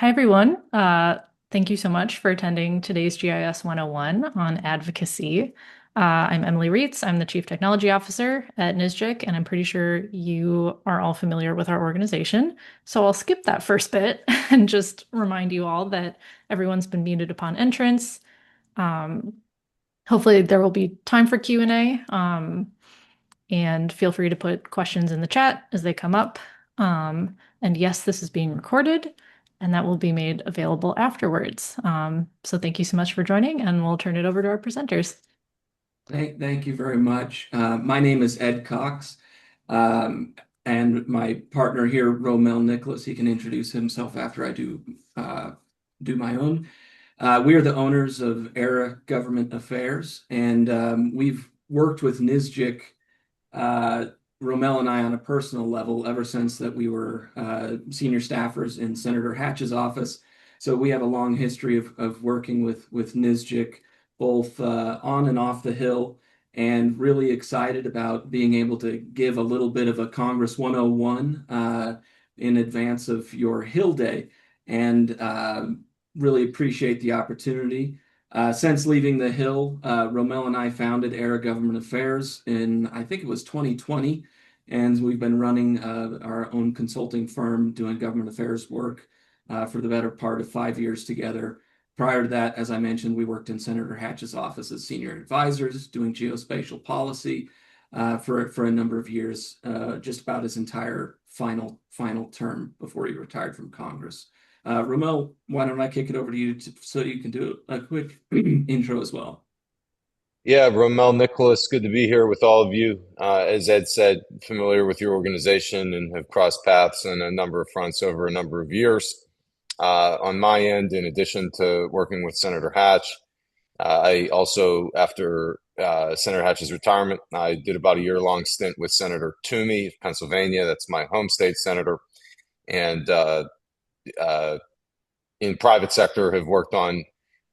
Hi, everyone. Thank you so much for attending today's GIS 101 on advocacy. I'm Emily Reitz. I'm the Chief Technology Officer at NSGIC, and I'm pretty sure you are all familiar with our organization. So I'll skip that first bit and just remind you all that everyone's been muted upon entrance. Um, Hopefully there will be time for Q&A, and feel free to put questions in the chat as they come up. And yes, this is being recorded and that will be made available afterwards. So thank you so much for joining, and we'll turn it over to our presenters. Thank you very much. My name is Ed Cox, and my partner here, Romel Nicholas, he can introduce himself after I do my own. We are the owners of ERA Government Affairs, and we've worked with NSGIC, Romel and I, on a personal level ever since that we were senior staffers in Senator Hatch's office. So we have a long history of working with NSGIC, both on and off the Hill, and really excited about being able to give a little bit of a Congress 101 in advance of your Hill Day, and really appreciate the opportunity. Since leaving the Hill, Romel and I founded ERA Government Affairs in, I think it was 2020, and we've been running our own consulting firm doing government affairs work for the better part of 5 years together. Prior to that, as I mentioned, we worked in Senator Hatch's office as senior advisors doing geospatial policy for a number of years, just about his entire final term before he retired from Congress. Romel, why don't I kick it over to you so you can do a quick intro as well. Yeah, Romel Nicholas, good to be here with all of you. As Ed said, familiar with your organization and have crossed paths on a number of fronts over a number of years. On my end, in addition to working with Senator Hatch, I also, after Senator Hatch's retirement, I did about a year-long stint with Senator Toomey of Pennsylvania. That's my home state senator. And in private sector, have worked on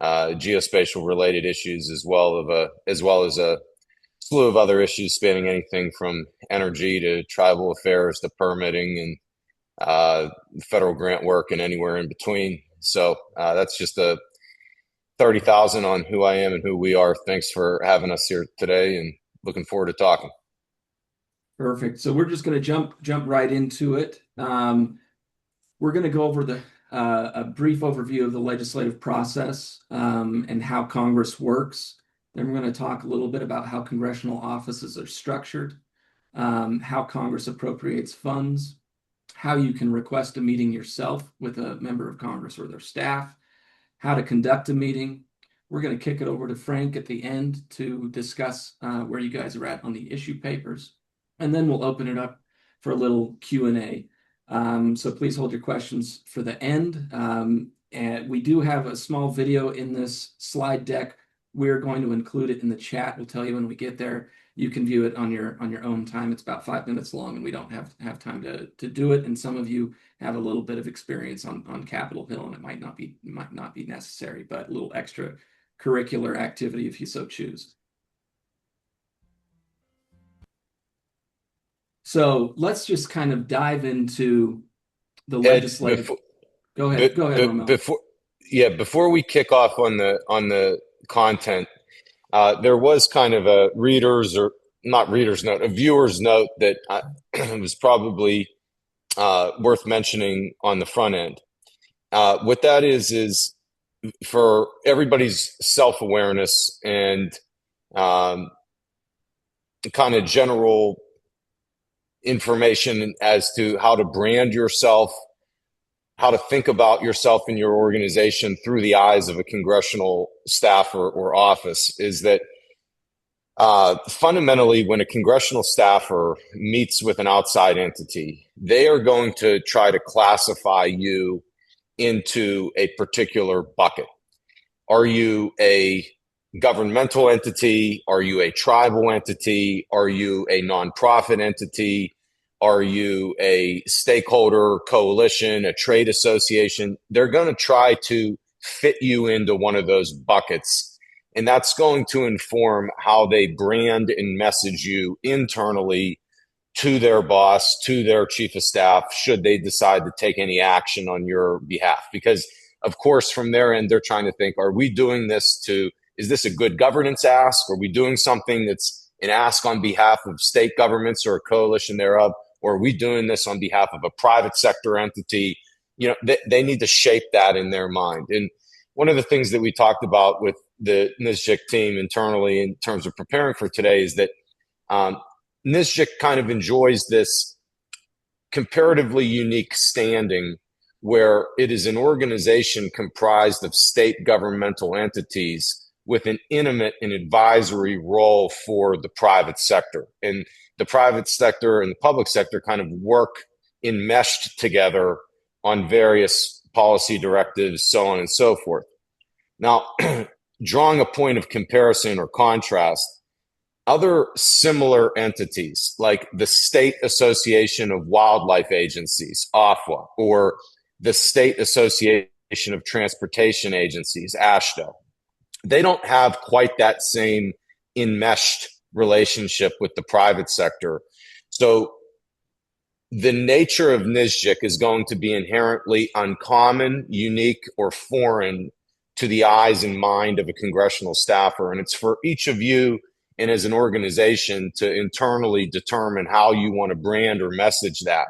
geospatial related issues as well as a slew of other issues spanning anything from energy to tribal affairs to permitting and federal grant work and anywhere in between. So that's just a 30,000 on who I am and who we are. Thanks for having us here today, and looking forward to talking. Perfect. So we're just going to jump right into it. We're going to go over a brief overview of the legislative process and how Congress works. Then we're going to talk a little bit about how congressional offices are structured, how Congress appropriates funds, how you can request a meeting yourself with a member of Congress or their staff, how to conduct a meeting. We're going to kick it over to Frank at the end to discuss where you guys are at on the issue papers, and then we'll open it up for a little Q&A. So please hold your questions for the end. And we do have a small video in this slide deck. We're going to include it in the chat. We'll tell you when we get there. You can view it on your own time. It's about 5 minutes long, and we don't have time to do it. And some of you have a little bit of experience on Capitol Hill, and it might not be necessary, but a little extra curricular activity if you so choose. So let's just kind of dive into the legislative. Go ahead, Romel. Before we kick off on the content, there was kind of a viewer's note that was probably worth mentioning on the front end. What that is for everybody's self-awareness and kind of general information as to how to brand yourself, how to think about yourself and your organization through the eyes of a congressional staff or office, is that fundamentally, when a congressional staffer meets with an outside entity, they are going to try to classify you into a particular bucket. Are you a governmental entity? Are you a tribal entity? Are you a nonprofit entity? Are you a stakeholder coalition, a trade association? They're going to try to fit you into one of those buckets. And that's going to inform how they brand and message you internally to their boss, to their chief of staff, should they decide to take any action on your behalf. Because, of course, from their end, they're trying to think, are we doing this is this a good governance ask? Are we doing something that's an ask on behalf of state governments or a coalition thereof? Or are we doing this on behalf of a private sector entity? They need to shape that in their mind. And one of the things that we talked about with the NSGIC team internally in terms of preparing for today is that NSGIC kind of enjoys this comparatively unique standing where it is an organization comprised of state governmental entities with an intimate and advisory role for the private sector. And the private sector and the public sector kind of work enmeshed together on various policy directives, so on and so forth. Now, drawing a point of comparison or contrast, other similar entities like the State Association of Wildlife Agencies, AFWA, or the State Association of Transportation Agencies, AASHTO, they don't have quite that same enmeshed relationship with the private sector. So the nature of NSGIC is going to be inherently uncommon, unique, or foreign to the eyes and mind of a congressional staffer. And it's for each of you and as an organization to internally determine how you want to brand or message that.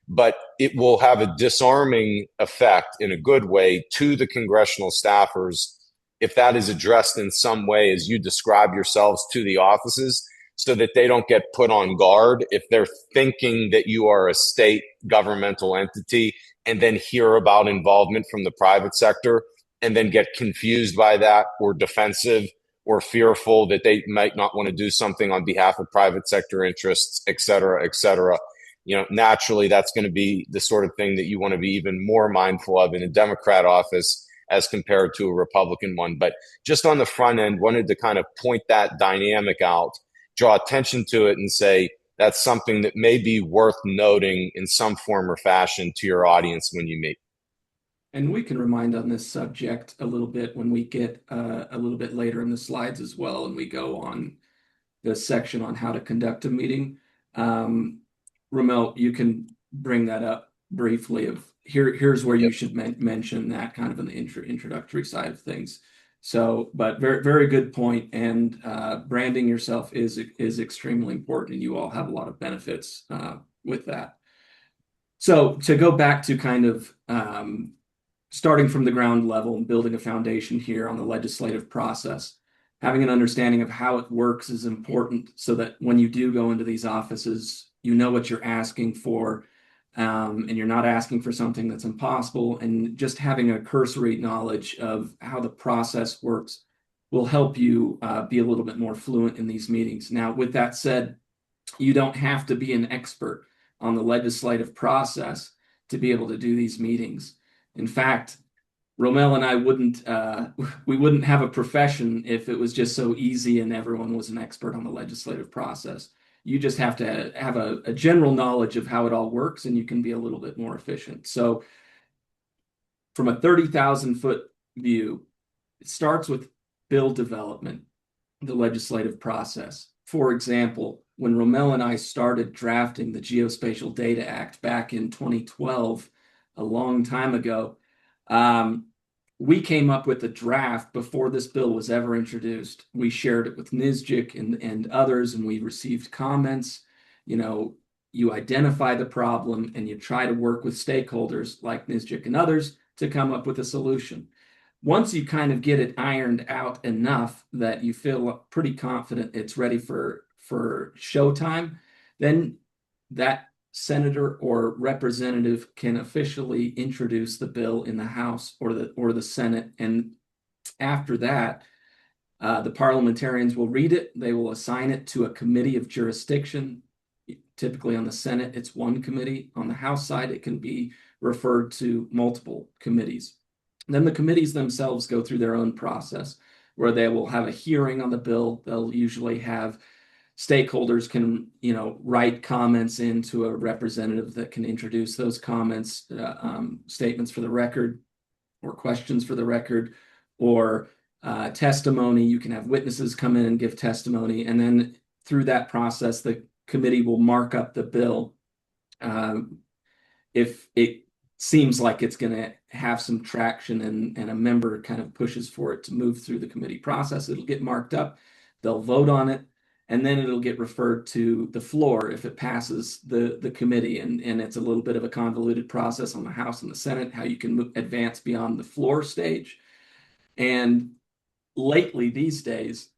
But it will have a disarming effect in a good way to the congressional staffers if that is addressed in some way as you describe yourselves to the offices, so that they don't get put on guard if they're thinking that you are a state governmental entity and then hear about involvement from the private sector and then get confused by that or defensive or fearful that they might not want to do something on behalf of private sector interests, et cetera, et cetera. Naturally, that's going to be the sort of thing that you want to be even more mindful of in a Democrat office as compared to a Republican one. But just on the front end, wanted to kind of point that dynamic out, draw attention to it, and say that's something that may be worth noting in some form or fashion to your audience when you meet. And we can remind on this subject a little bit when we get a little bit later in the slides as well, and we go on the section on how to conduct a meeting. Ramel, you can bring that up briefly of here's where you should mention that kind of in the introductory side of things. So, but very, very good point. And branding yourself is extremely important, and you all have a lot of benefits with that. So to go back to kind of starting from the ground level and building a foundation here on the legislative process, having an understanding of how it works is important so that when you do go into these offices, you know what you're asking for, and you're not asking for something that's impossible. And just having a cursory knowledge of how the process works will help you be a little bit more fluent in these meetings. Now, with that said, you don't have to be an expert on the legislative process to be able to do these meetings. In fact, Romel and I wouldn't have a profession if it was just so easy and everyone was an expert on the legislative process. You just have to have a general knowledge of how it all works, and you can be a little bit more efficient. So from a 30,000-foot view, it starts with bill development, the legislative process. For example, when Romel and I started drafting the Geospatial Data Act back in 2012, a long time ago, we came up with a draft before this bill was ever introduced. We shared it with NSGIC and others, and we received comments. You identify the problem and you try to work with stakeholders like NSGIC and others to come up with a solution. Once you kind of get it ironed out enough that you feel pretty confident it's ready for showtime, then that senator or representative can officially introduce the bill in the House or the Senate. And after that, the parliamentarians will read it. They will assign it to a committee of jurisdiction. Typically on the Senate, it's one committee. On the House side, it can be referred to multiple committees. And then the committees themselves go through their own process where they will have a hearing on the bill. They'll usually have stakeholders can, write comments into a representative that can introduce those comments, statements for the record, or questions for the record, or testimony. You can have witnesses come in and give testimony. And then through that process, the committee will mark up the bill if it seems like it's going to have some traction and a member kind of pushes for it to move through the committee process. It'll get marked up, they'll vote on it, and then it'll get referred to the floor if it passes the committee. And it's a little bit of a convoluted process on the House and the Senate, how you can advance beyond the floor stage. And lately, these days,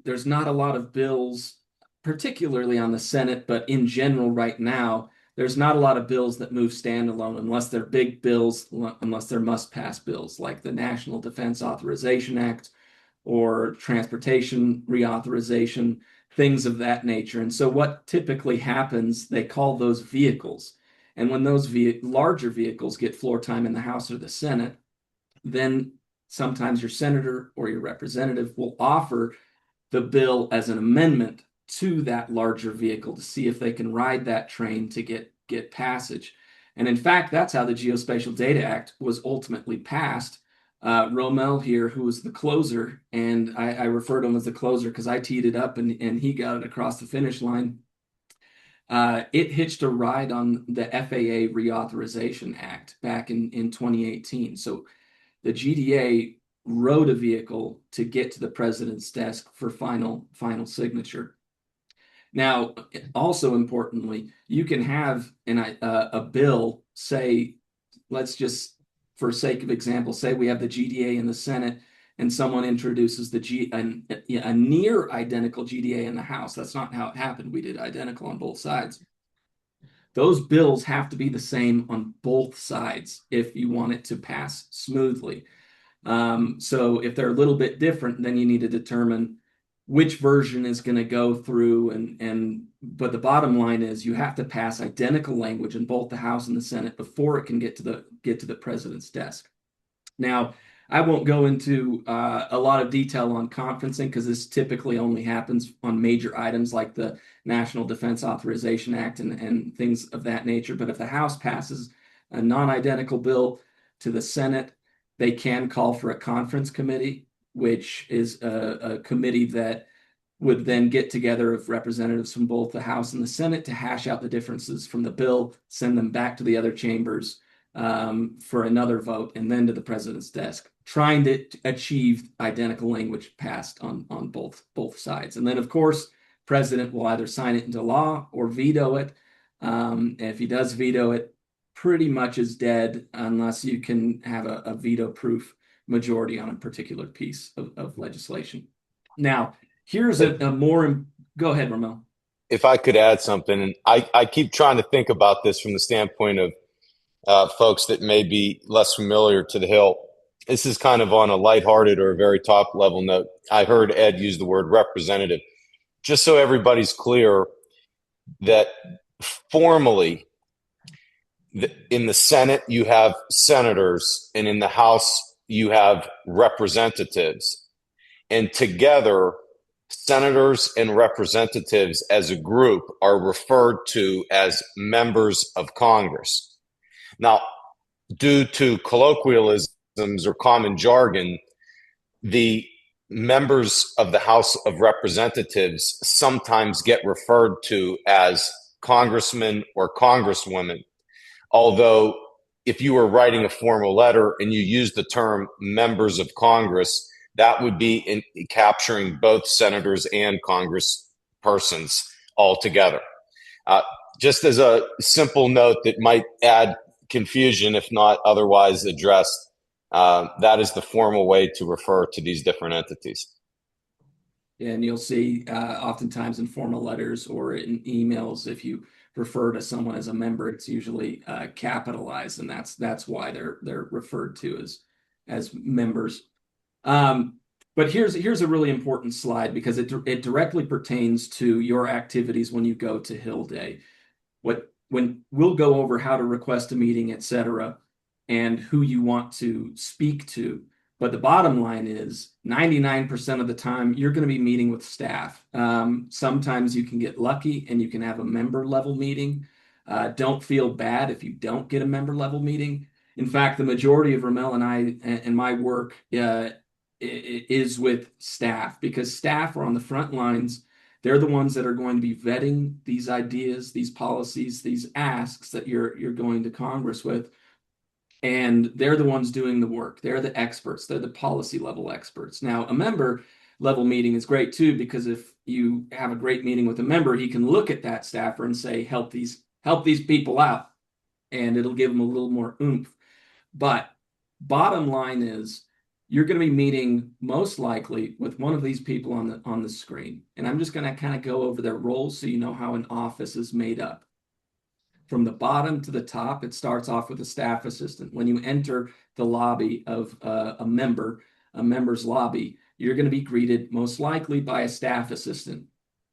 there's not a lot of bills, particularly on the Senate, but in general right now, there's not a lot of bills that move standalone unless they're big bills, unless they're must-pass bills like the National Defense Authorization Act or transportation reauthorization, things of that nature. And so what typically happens, they call those vehicles. And when those larger vehicles get floor time in the House or the Senate, then sometimes your senator or your representative will offer the bill as an amendment to that larger vehicle to see if they can ride that train to get passage. And in fact, that's how the Geospatial Data Act was ultimately passed. Romel here, who was the closer, and I refer to him as the closer because I teed it up and he got it across the finish line. It hitched a ride on the FAA Reauthorization Act back in 2018. So the GDA rode a vehicle to get to the president's desk for final signature. Now, also importantly, you can have a bill, say, let's just, for sake of example, say we have the GDA in the Senate and someone introduces a near identical GDA in the House. That's not how it happened. We did identical on both sides. Those bills have to be the same on both sides if you want it to pass smoothly. So if they're a little bit different, then you need to determine which version is going to go through. But the bottom line is you have to pass identical language in both the House and the Senate before it can get to the president's desk. Now, I won't go into a lot of detail on conferencing because this typically only happens on major items like the National Defense Authorization Act and things of that nature. But if the House passes a non-identical bill to the Senate, they can call for a conference committee, which is a committee that would then get together of representatives from both the House and the Senate to hash out the differences from the bill, send them back to the other chambers for another vote, and then to the president's desk, trying to achieve identical language passed on both sides. And then, of course, president will either sign it into law or veto it. If he does veto it, pretty much is dead unless you can have a veto-proof majority on a particular piece of legislation. Now, here's a more... Go ahead, Ramon. If I could add something, and I keep trying to think about this from the standpoint of folks that may be less familiar to the Hill. This is kind of on a lighthearted or a very top level note. I heard Ed use the word representative. Just so everybody's clear that formally in the Senate, you have senators, and in the House, you have representatives. And together, senators and representatives as a group are referred to as members of Congress. Now, due to colloquialisms or common jargon, the members of the House of Representatives sometimes get referred to as congressmen or congresswomen. Although, if you were writing a formal letter and you use the term members of Congress, that would be capturing both senators and congresspersons altogether. Just as a simple note that might add confusion, if not otherwise addressed, that is the formal way to refer to these different entities. And you'll see oftentimes in formal letters or in emails, if you refer to someone as a member, it's usually capitalized, and that's why they're referred to as members. But here's a really important slide because it directly pertains to your activities when you go to Hill Day. When we'll go over how to request a meeting, etc., and who you want to speak to. But the bottom line is 99% of the time, you're going to be meeting with staff. Sometimes you can get lucky and you can have a member level meeting. Don't feel bad if you don't get a member level meeting. In fact, the majority of Ramel and I and my work is with staff because staff are on the front lines They're the ones that are going to be vetting these ideas, these policies, these asks that you're going to Congress with. And they're the ones doing the work. They're the experts. They're the policy level experts. Now, a member level meeting is great too, because if you have a great meeting with a member, he can look at that staffer and say, help these people out. And it'll give them a little more oomph. But bottom line is you're going to be meeting most likely with one of these people on the screen. And I'm just going to kind of go over their roles so you know how an office is made up. From the bottom to the top, it starts off with a staff assistant. When you enter the lobby of a member's lobby, you're going to be greeted most likely by a staff assistant.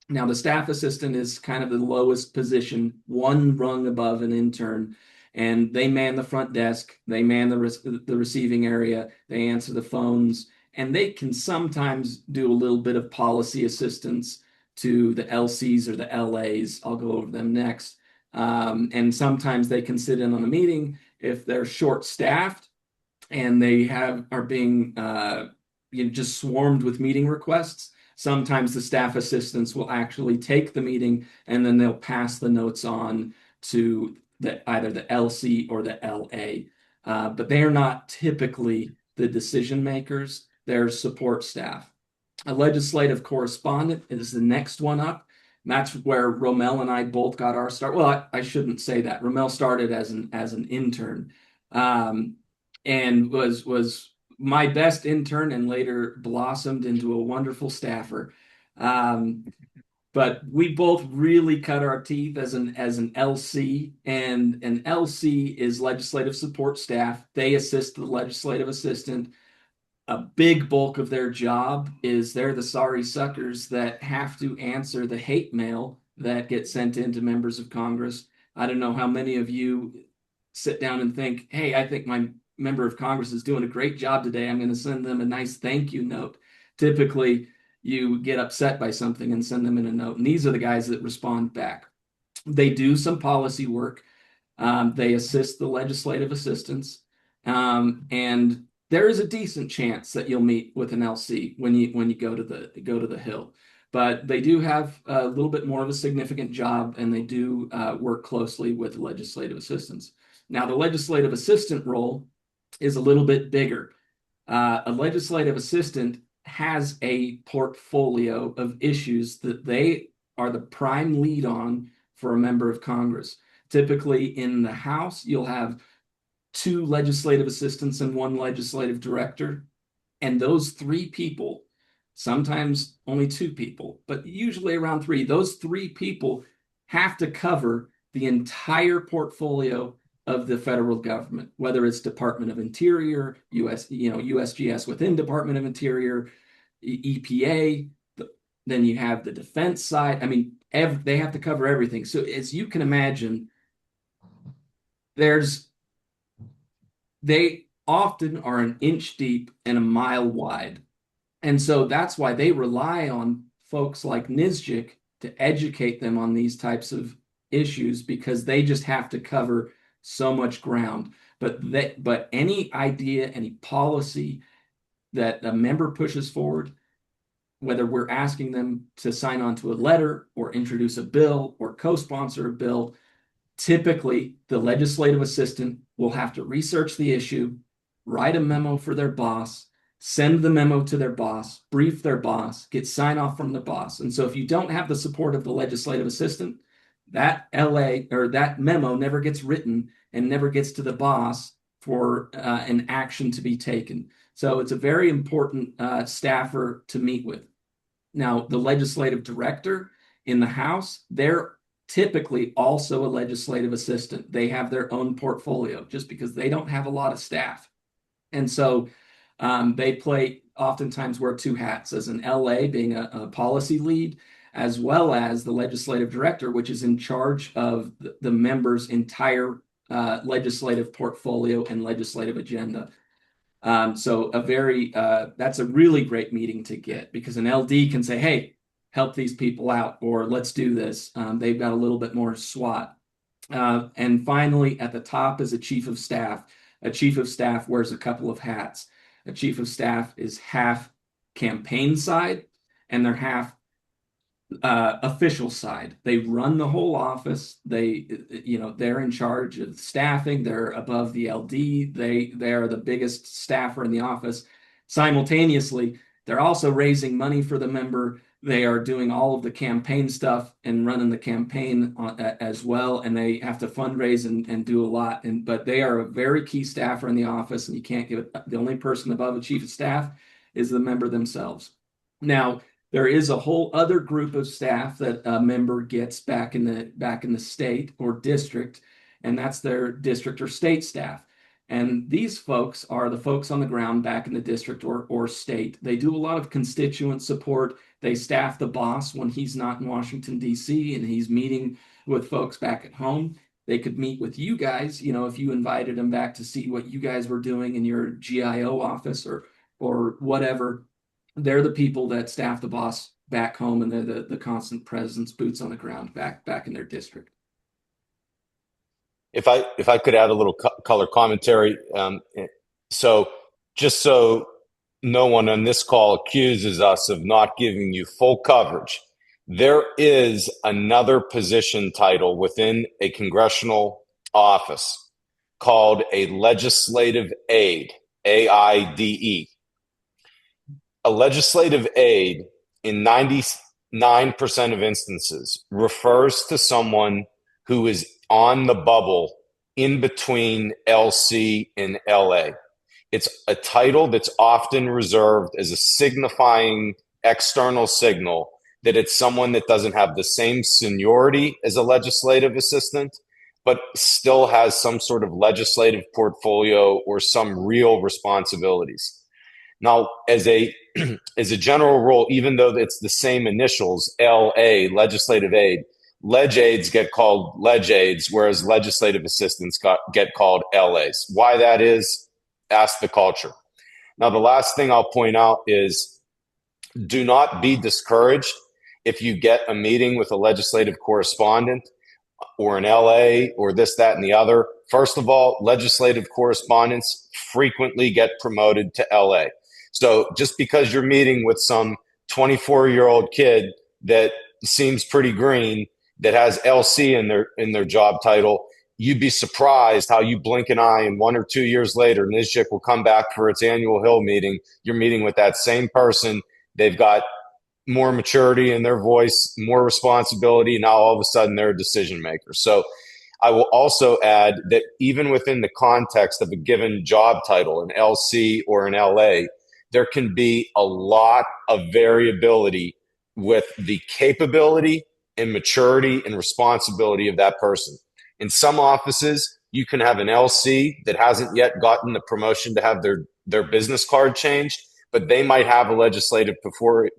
Now, the staff assistant is kind of the lowest position, one rung above an intern, and they man the front desk, they man the receiving area, they answer the phones, and they can sometimes do a little bit of policy assistance to the LCs or the LAs. I'll go over them next. And sometimes they can sit in on a meeting if they're short-staffed and they are being just swarmed with meeting requests. Sometimes the staff assistants will actually take the meeting and then they'll pass the notes on to either the LC or the LA. But they are not typically the decision makers. They're support staff. A legislative correspondent is the next one up. And that's where Romel and I both got our start. Well, I shouldn't say that. Romel started as an intern, and was my best intern, and later blossomed into a wonderful staffer. But we both really cut our teeth as an LC, and an LC is legislative support staff. They assist the legislative assistant. A big bulk of their job is they're the sorry suckers that have to answer the hate mail that gets sent in to members of Congress. I don't know how many of you sit down and think, hey, I think my member of Congress is doing a great job today. I'm going to send them a nice thank you note. Typically, you get upset by something and send them in a note. And these are the guys that respond back. They do some policy work. They assist the legislative assistants. And there is a decent chance that you'll meet with an LC when you go to the Hill. But they do have a little bit more of a significant job, and they do work closely with legislative assistants. Now, the legislative assistant role is a little bit bigger. A legislative assistant has a portfolio of issues that they are the prime lead on for a member of Congress. Typically in the House, you'll have two legislative assistants and one legislative director. And those three people, sometimes only two people, but usually around three, those three people have to cover the entire portfolio of the federal government, whether it's Department of Interior, USGS within Department of Interior, EPA, then you have the defense side. I mean, they have to cover everything. So as you can imagine, they often are an inch deep and a mile wide. And so that's why they rely on folks like NSGIC to educate them on these types of issues, because they just have to cover so much ground. But any idea, any policy that a member pushes forward, whether we're asking them to sign on to a letter or introduce a bill or co-sponsor a bill, typically the legislative assistant will have to research the issue, write a memo for their boss, send the memo to their boss, brief their boss, get sign off from the boss. And so if you don't have the support of the legislative assistant, that that memo never gets written and never gets to the boss for an action to be taken. So it's a very important staffer to meet with. Now, the legislative director in the House, they're typically also a legislative assistant. They have their own portfolio just because they don't have a lot of staff. And so they oftentimes wear two hats, as an LA being a policy lead, as well as the legislative director, which is in charge of the member's entire legislative portfolio and legislative agenda. So that's a really great meeting to get, because an LD can say, hey, help these people out, or let's do this. They've got a little bit more SWAT. And finally, at the top is a chief of staff. A chief of staff wears a couple of hats. A chief of staff is half campaign side, and they're half official side. They run the whole office. They're in charge of staffing. They're above the LD. They are the biggest staffer in the office. Simultaneously, they're also raising money for the member. They are doing all of the campaign stuff and running the campaign as well. And they have to fundraise and do a lot. But they are a very key staffer in the office, and you can't give it. The only person above a chief of staff is the member themselves. Now, there is a whole other group of staff that a member gets back in the state or district, and that's their district or state staff. And these folks are the folks on the ground back in the district or state. They do a lot of constituent support. They staff the boss when he's not in Washington, D.C., and he's meeting with folks back at home. They could meet with you guys, if you invited them back to see what you guys were doing in your GIO office or whatever. They're the people that staff the boss back home, and they're the constant presence, boots on the ground back in their district. If I could add a little color commentary, so just so no one on this call accuses us of not giving you full coverage, there is another position title within a congressional office called a legislative aide, AIDE. A legislative aide, in 99% of instances, refers to someone who is on the bubble in between LC and LA. It's a title that's often reserved as a signifying external signal that it's someone that doesn't have the same seniority as a legislative assistant, but still has some sort of legislative portfolio or some real responsibilities. Now, as a general rule, even though it's the same initials, LA, legislative aid, leg aides get called leg aides, whereas legislative assistants get called LAs. Why that is, ask the culture. Now, the last thing I'll point out is do not be discouraged if you get a meeting with a legislative correspondent or an LA or this, that, and the other. First of all, legislative correspondents frequently get promoted to LA. So just because you're meeting with some 24-year-old kid that seems pretty green, that has LC in their job title, you'd be surprised how you blink an eye and 1 or 2 years later, NSGIC will come back for its annual Hill meeting. You're meeting with that same person. They've got more maturity in their voice, more responsibility. Now all of a sudden they're a decision maker. So I will also add that even within the context of a given job title, an LC or an LA, there can be a lot of variability with the capability and maturity and responsibility of that person. In some offices, you can have an LC that hasn't yet gotten the promotion to have their business card changed, but they might have a legislative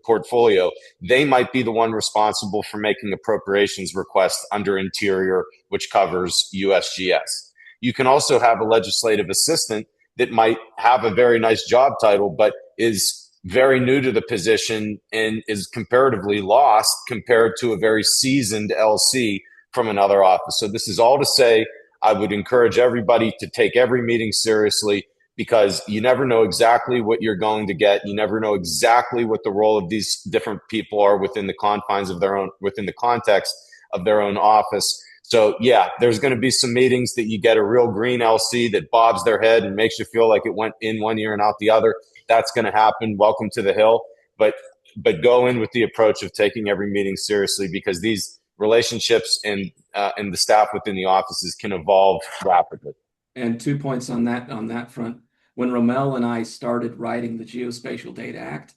portfolio. They might be the one responsible for making appropriations requests under Interior, which covers USGS. You can also have a legislative assistant that might have a very nice job title, but is very new to the position and is comparatively lost compared to a very seasoned LC from another office. So this is all to say, I would encourage everybody to take every meeting seriously, because you never know exactly what you're going to get. You never know exactly what the role of these different people are within the confines of within the context of their own office. So yeah, there's going to be some meetings that you get a real green LC that bobs their head and makes you feel like it went in one ear and out the other. That's going to happen. Welcome to the Hill. But go in with the approach of taking every meeting seriously, because these relationships and the staff within the offices can evolve rapidly. And 2 points on that front. When Romel and I started writing the Geospatial Data Act,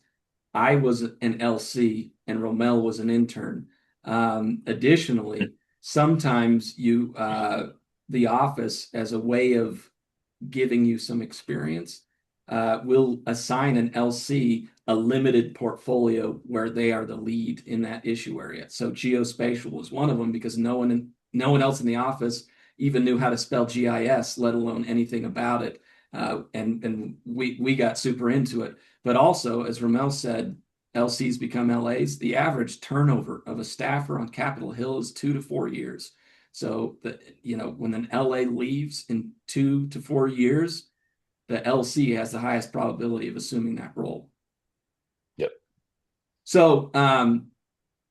I was an LC and Romel was an intern. Additionally, sometimes the office, as a way of giving you some experience, will assign an LC a limited portfolio where they are the lead in that issue area. So geospatial was one of them, because no one else in the office even knew how to spell GIS, let alone anything about it. And we got super into it. But also, as Romel said, LCs become LAs. The average turnover of a staffer on Capitol Hill is 2 to 4 years. So when an LA leaves in 2 to 4 years, the LC has the highest probability of assuming that role. Yep. So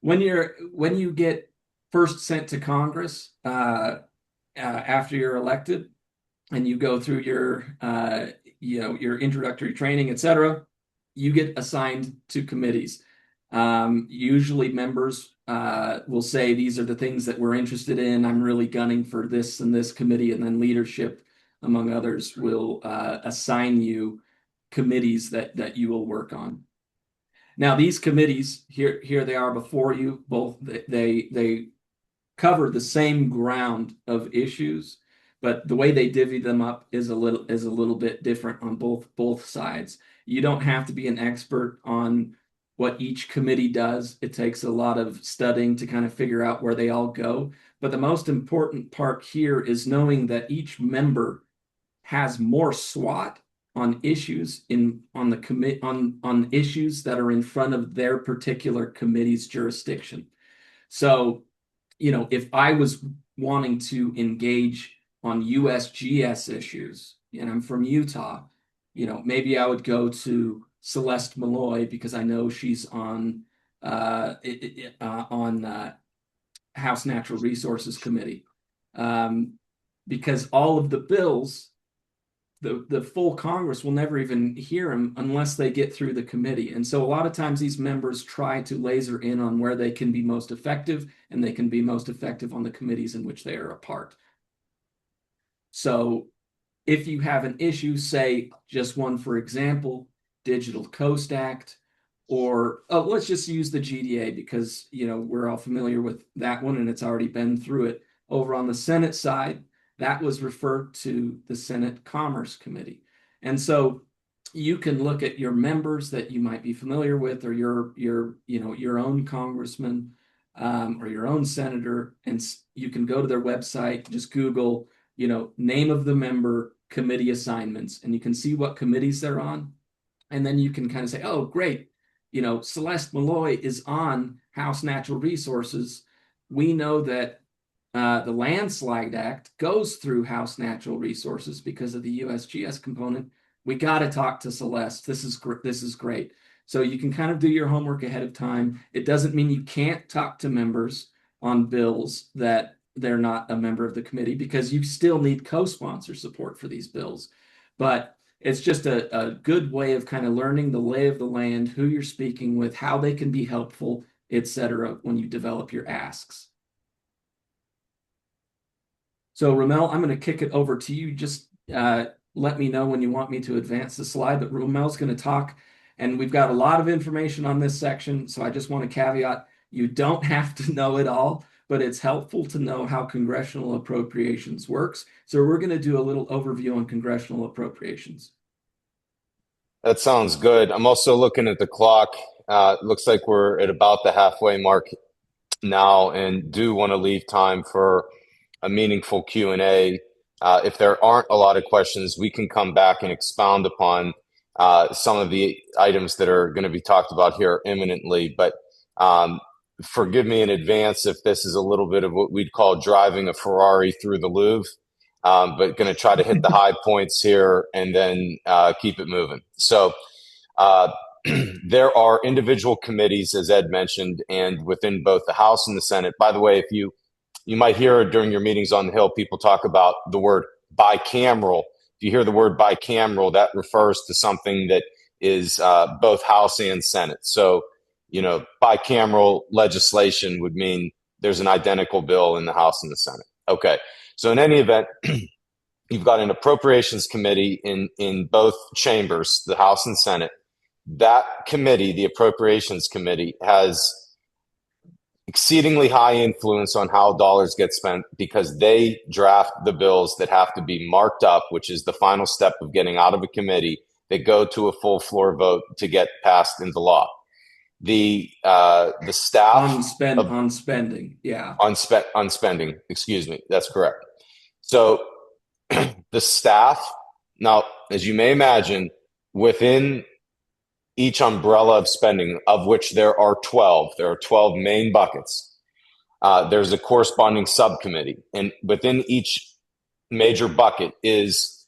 when you get first sent to Congress after you're elected, and you go through your your introductory training, etc., you get assigned to committees. Usually members will say these are the things that we're interested in. I'm really gunning for this and this committee, and then leadership, among others, will assign you committees that you will work on. Now, these committees here they are before you. Both they cover the same ground of issues, but the way they divvy them up is a little bit different on both sides. You don't have to be an expert on what each committee does. It takes a lot of studying to kind of figure out where they all go. But the most important part here is knowing that each member has more SWOT on issues on issues that are in front of their particular committee's jurisdiction. So, if I was wanting to engage on USGS issues, and I'm from Utah, maybe I would go to Celeste Malloy because I know she's on House Natural Resources Committee, because all of the bills, the full Congress will never even hear them unless they get through the committee. And so a lot of times these members try to laser in on where they can be most effective, and they can be most effective on the committees in which they are a part. So if you have an issue, say just one, for example, Digital Coast Act, or let's just use the GDA because we're all familiar with that one and it's already been through it. Over on the Senate side, that was referred to the Senate Commerce Committee. And so you can look at your members that you might be familiar with, or your own congressman, or your own senator, and you can go to their website, just Google, name of the member, committee assignments, and you can see what committees they're on. And then you can kind of say, oh, great, Celeste Malloy is on House Natural Resources. We know that the Landslide Act goes through House Natural Resources because of the USGS component. We got to talk to Celeste. This is great. So you can kind of do your homework ahead of time. It doesn't mean you can't talk to members on bills that they're not a member of the committee, because you still need co-sponsor support for these bills. But it's just a good way of kind of learning the lay of the land, who you're speaking with, how they can be helpful, etc., when you develop your asks. So Ramel, I'm going to kick it over to you. Just let me know when you want me to advance the slide, but Romel's going to talk, and we've got a lot of information on this section. So I just want to caveat, you don't have to know it all, but it's helpful to know how congressional appropriations works. So we're going to do a little overview on congressional appropriations. That sounds good. I'm also looking at the clock. Looks like we're at about the halfway mark now, and do want to leave time for a meaningful Q&A. If there aren't a lot of questions, we can come back and expound upon some of the items that are going to be talked about here imminently. But forgive me in advance if this is a little bit of what we'd call driving a Ferrari through the Louvre, but going to try to hit the high points here and then keep it moving. So there are individual committees, as Ed mentioned, and within both the House and the Senate. By the way, if you might hear during your meetings on the Hill, people talk about the word bicameral. If you hear the word bicameral, that refers to something that is both House and Senate. So, bicameral legislation would mean there's an identical bill in the House and the Senate. Okay. So in any event, you've got an appropriations committee in both chambers, the House and Senate. That committee, the appropriations committee, has exceedingly high influence on how dollars get spent, because they draft the bills that have to be marked up, which is the final step of getting out of a committee, that go to a full floor vote to get passed into law. The staff on spending, yeah, on spending. Excuse me, that's correct. So the staff, now, as you may imagine, within each umbrella of spending, of which there are 12 main buckets. There's a corresponding subcommittee, and within each major bucket is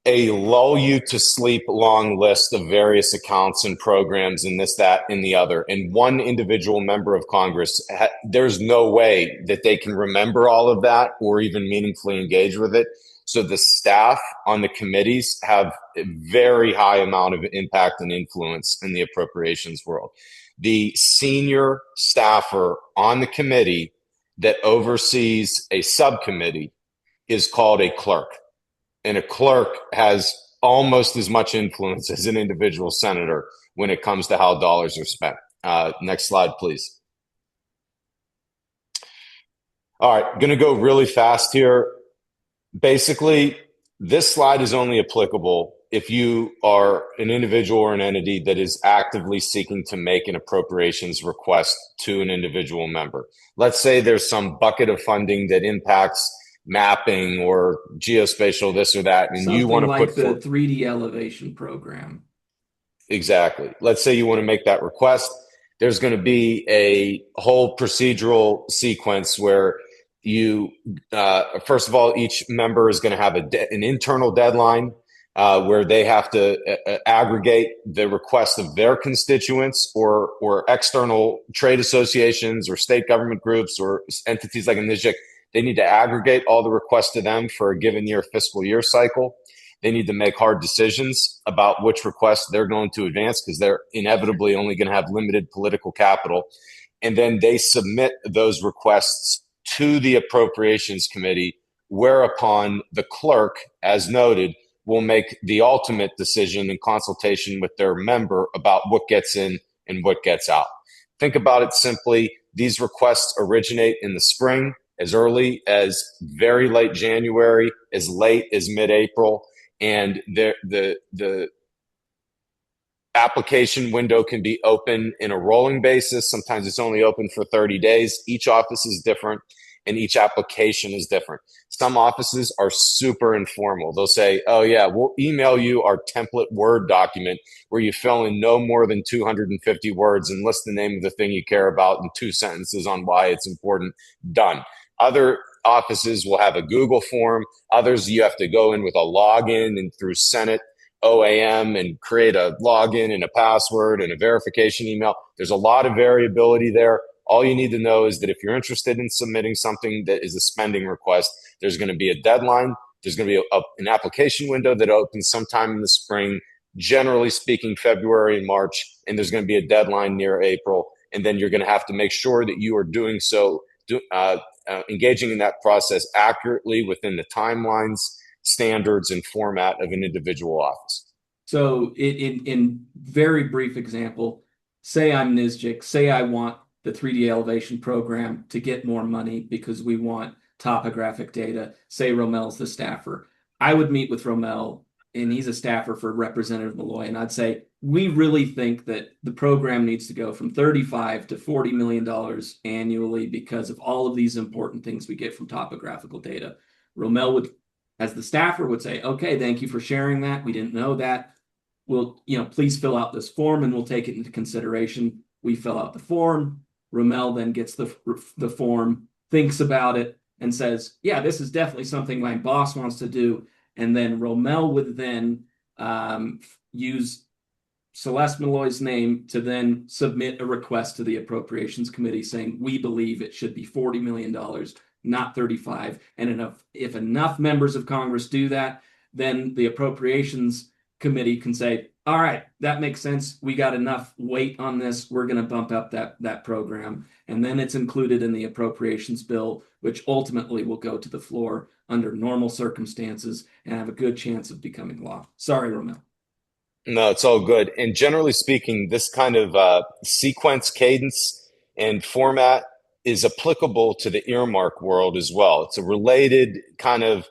a lull you to sleep long list of various accounts and programs and this, that, and the other. And one individual member of Congress, there's no way that they can remember all of that or even meaningfully engage with it. So the staff on the committees have a very high amount of impact and influence in the appropriations world. The senior staffer on the committee that oversees a subcommittee is called a clerk. And a clerk has almost as much influence as an individual senator when it comes to how dollars are spent. Next slide, please. All right, going to go really fast here. Basically, this slide is only applicable if you are an individual or an entity that is actively seeking to make an appropriations request to an individual member. Let's say there's some bucket of funding that impacts mapping or geospatial this or that, and Something you want to like put the 3D elevation program. Exactly. Let's say you want to make that request. There's going to be a whole procedural sequence where you, first of all, each member is going to have an internal deadline where they have to aggregate the request of their constituents or external trade associations or state government groups or entities like NSGIC. They need to aggregate all the requests to them for a given year fiscal year cycle. They need to make hard decisions about which requests they're going to advance because they're inevitably only going to have limited political capital. And then they submit those requests to the Appropriations Committee, whereupon the clerk, as noted, will make the ultimate decision in consultation with their member about what gets in and what gets out. Think about it simply. These requests originate in the spring, as early as very late January, as late as mid-April. And the application window can be open in a rolling basis. Sometimes it's only open for 30 days. Each office is different and each application is different. Some offices are super informal. They'll say, oh yeah, we'll email you our template Word document where you fill in no more than 250 words and list the name of the thing you care about in 2 sentences on why it's important. Done. Other offices will have a Google form. Others, you have to go in with a login and through Senate OAM and create a login and a password and a verification email. There's a lot of variability there. All you need to know is that if you're interested in submitting something that is a spending request, there's going to be a deadline. There's going to be an application window that opens sometime in the spring, generally speaking, February and March, and there's going to be a deadline near April. And then you're going to have to make sure that you are doing so, engaging in that process accurately within the timelines, standards, and format of an individual office. So in very brief example, say I'm NSGIC, say I want the 3D elevation program to get more money because we want topographic data. Say Romel's the staffer. I would meet with Romel, and he's a staffer for Representative Malloy, and I'd say, we really think that the program needs to go from $35 to $40 million annually because of all of these important things we get from topographical data. Romel would, as the staffer, would say, okay, thank you for sharing that. We didn't know that. We'll, please fill out this form and we'll take it into consideration. We fill out the form. Romel then gets the form, thinks about it, and says, yeah, this is definitely something my boss wants to do. And then Romel would then use Celeste Malloy's name to then submit a request to the Appropriations Committee saying, we believe it should be $40 million, not 35. And if enough members of Congress do that, then the Appropriations Committee can say, all right, that makes sense. We got enough weight on this. We're going to bump up that program. And then it's included in the appropriations bill, which ultimately will go to the floor under normal circumstances and have a good chance of becoming law. Sorry, Romel. No, it's all good. And generally speaking, this kind of sequence, cadence, and format is applicable to the earmark world as well. It's a related kind of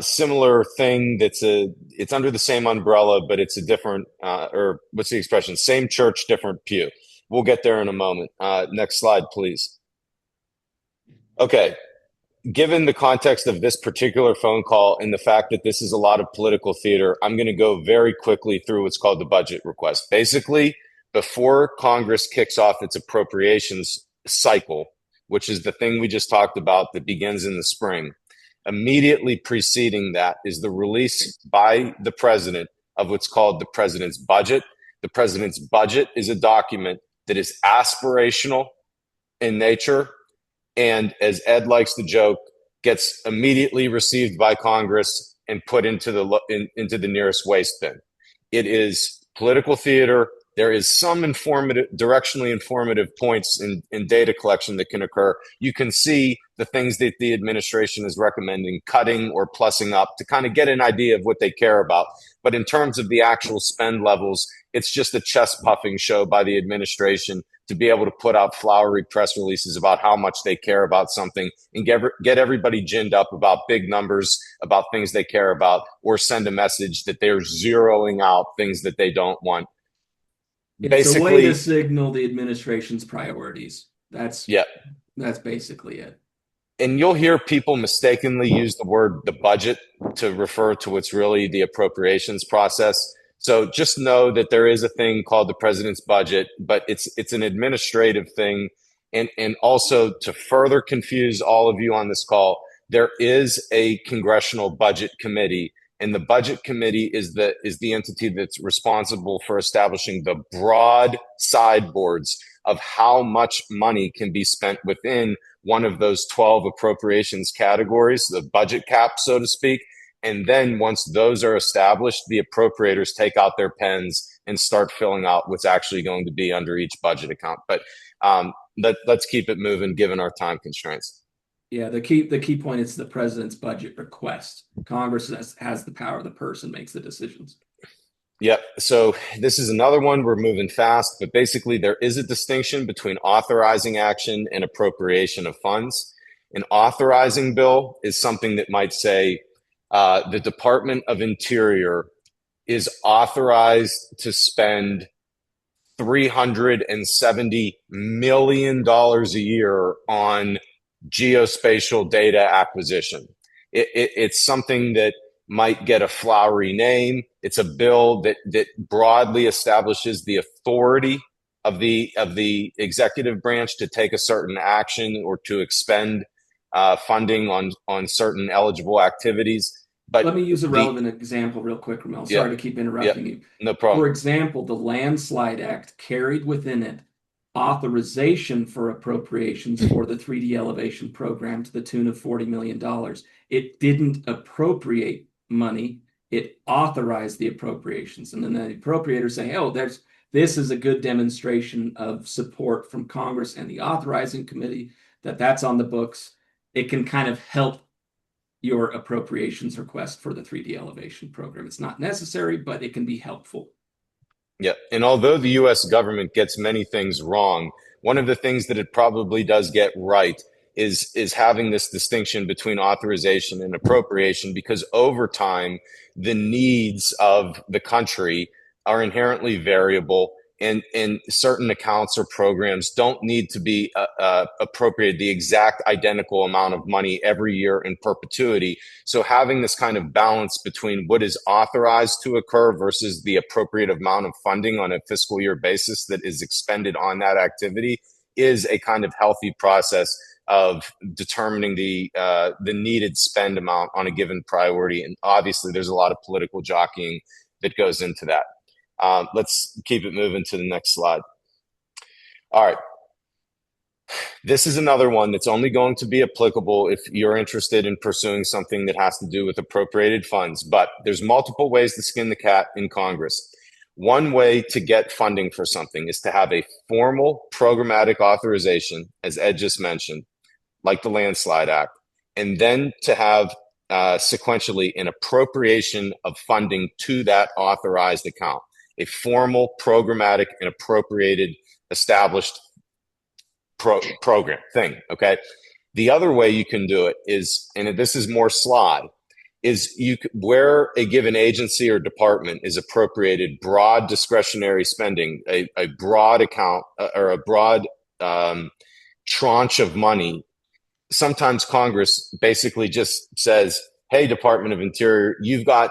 similar thing it's under the same umbrella, but it's a different, or what's the expression? Same church, different pew. We'll get there in a moment. Next slide, please. Okay. Given the context of this particular phone call and the fact that this is a lot of political theater, I'm going to go very quickly through what's called the budget request. Basically, before Congress kicks off its appropriations cycle, which is the thing we just talked about that begins in the spring, Immediately preceding that is the release by the president of what's called the president's budget. The president's budget is a document that is aspirational in nature, and as Ed likes to joke, gets immediately received by Congress and put into the nearest waste bin. It is political theater. There is some directionally informative points in data collection that can occur. You can see the things that the administration is recommending cutting or plussing up to kind of get an idea of what they care about. But in terms of the actual spend levels, it's just a chest puffing show by the administration to be able to put out flowery press releases about how much they care about something and get everybody ginned up about big numbers, about things they care about, or send a message that they're zeroing out things that they don't want. It's a way to signal the administration's priorities. Yeah. That's basically it. And you'll hear people mistakenly use the word the budget to refer to what's really the appropriations process. So just know that there is a thing called the president's budget, but it's an administrative thing. And also, to further confuse all of you on this call, there is a congressional budget committee, and the budget committee is the entity that's responsible for establishing the broad sideboards of how much money can be spent within one of those 12 appropriations categories, the budget cap, so to speak. And then once those are established, the appropriators take out their pens and start filling out what's actually going to be under each budget account. But let's keep it moving given our time constraints. Yeah, the key point is the president's budget request. Congress has the power. The person makes the decisions. Yep. So this is another one. We're moving fast, but basically there is a distinction between authorizing action and appropriation of funds. An authorizing bill is something that might say the Department of Interior is authorized to spend $370 million a year on geospatial data acquisition. It's something that might get a flowery name. It's a bill that broadly establishes the authority of the executive branch to take a certain action or to expend funding on certain eligible activities. But let me use a relevant example real quick, Ramel. Sorry to keep interrupting you. No problem. For example, the Landslide Act carried within it authorization for appropriations for the 3D elevation program to the tune of $40 million. It didn't appropriate money. It authorized the appropriations. And then the appropriators say, oh, this is a good demonstration of support from Congress and the authorizing committee that's on the books. It can kind of help your appropriations request for the 3D elevation program. It's not necessary, but it can be helpful. Yeah. And although the US government gets many things wrong, one of the things that it probably does get right is having this distinction between authorization and appropriation, because over time, the needs of the country are inherently variable, and certain accounts or programs don't need to be appropriated the exact identical amount of money every year in perpetuity. So having this kind of balance between what is authorized to occur versus the appropriate amount of funding on a fiscal year basis that is expended on that activity is a kind of healthy process of determining the needed spend amount on a given priority. And obviously, there's a lot of political jockeying that goes into that. Let's keep it moving to the next slide. All right. This is another one that's only going to be applicable if you're interested in pursuing something that has to do with appropriated funds. But there's multiple ways to skin the cat in Congress. One way to get funding for something is to have a formal programmatic authorization, as Ed just mentioned, like the Landslide Act, and then to have sequentially an appropriation of funding to that authorized account, a formal programmatic and appropriated established program thing. Okay. The other way you can do it is, and this is more sly, is where a given agency or department is appropriated broad discretionary spending, a broad account or a broad tranche of money. Sometimes Congress basically just says, hey, Department of Interior, you've got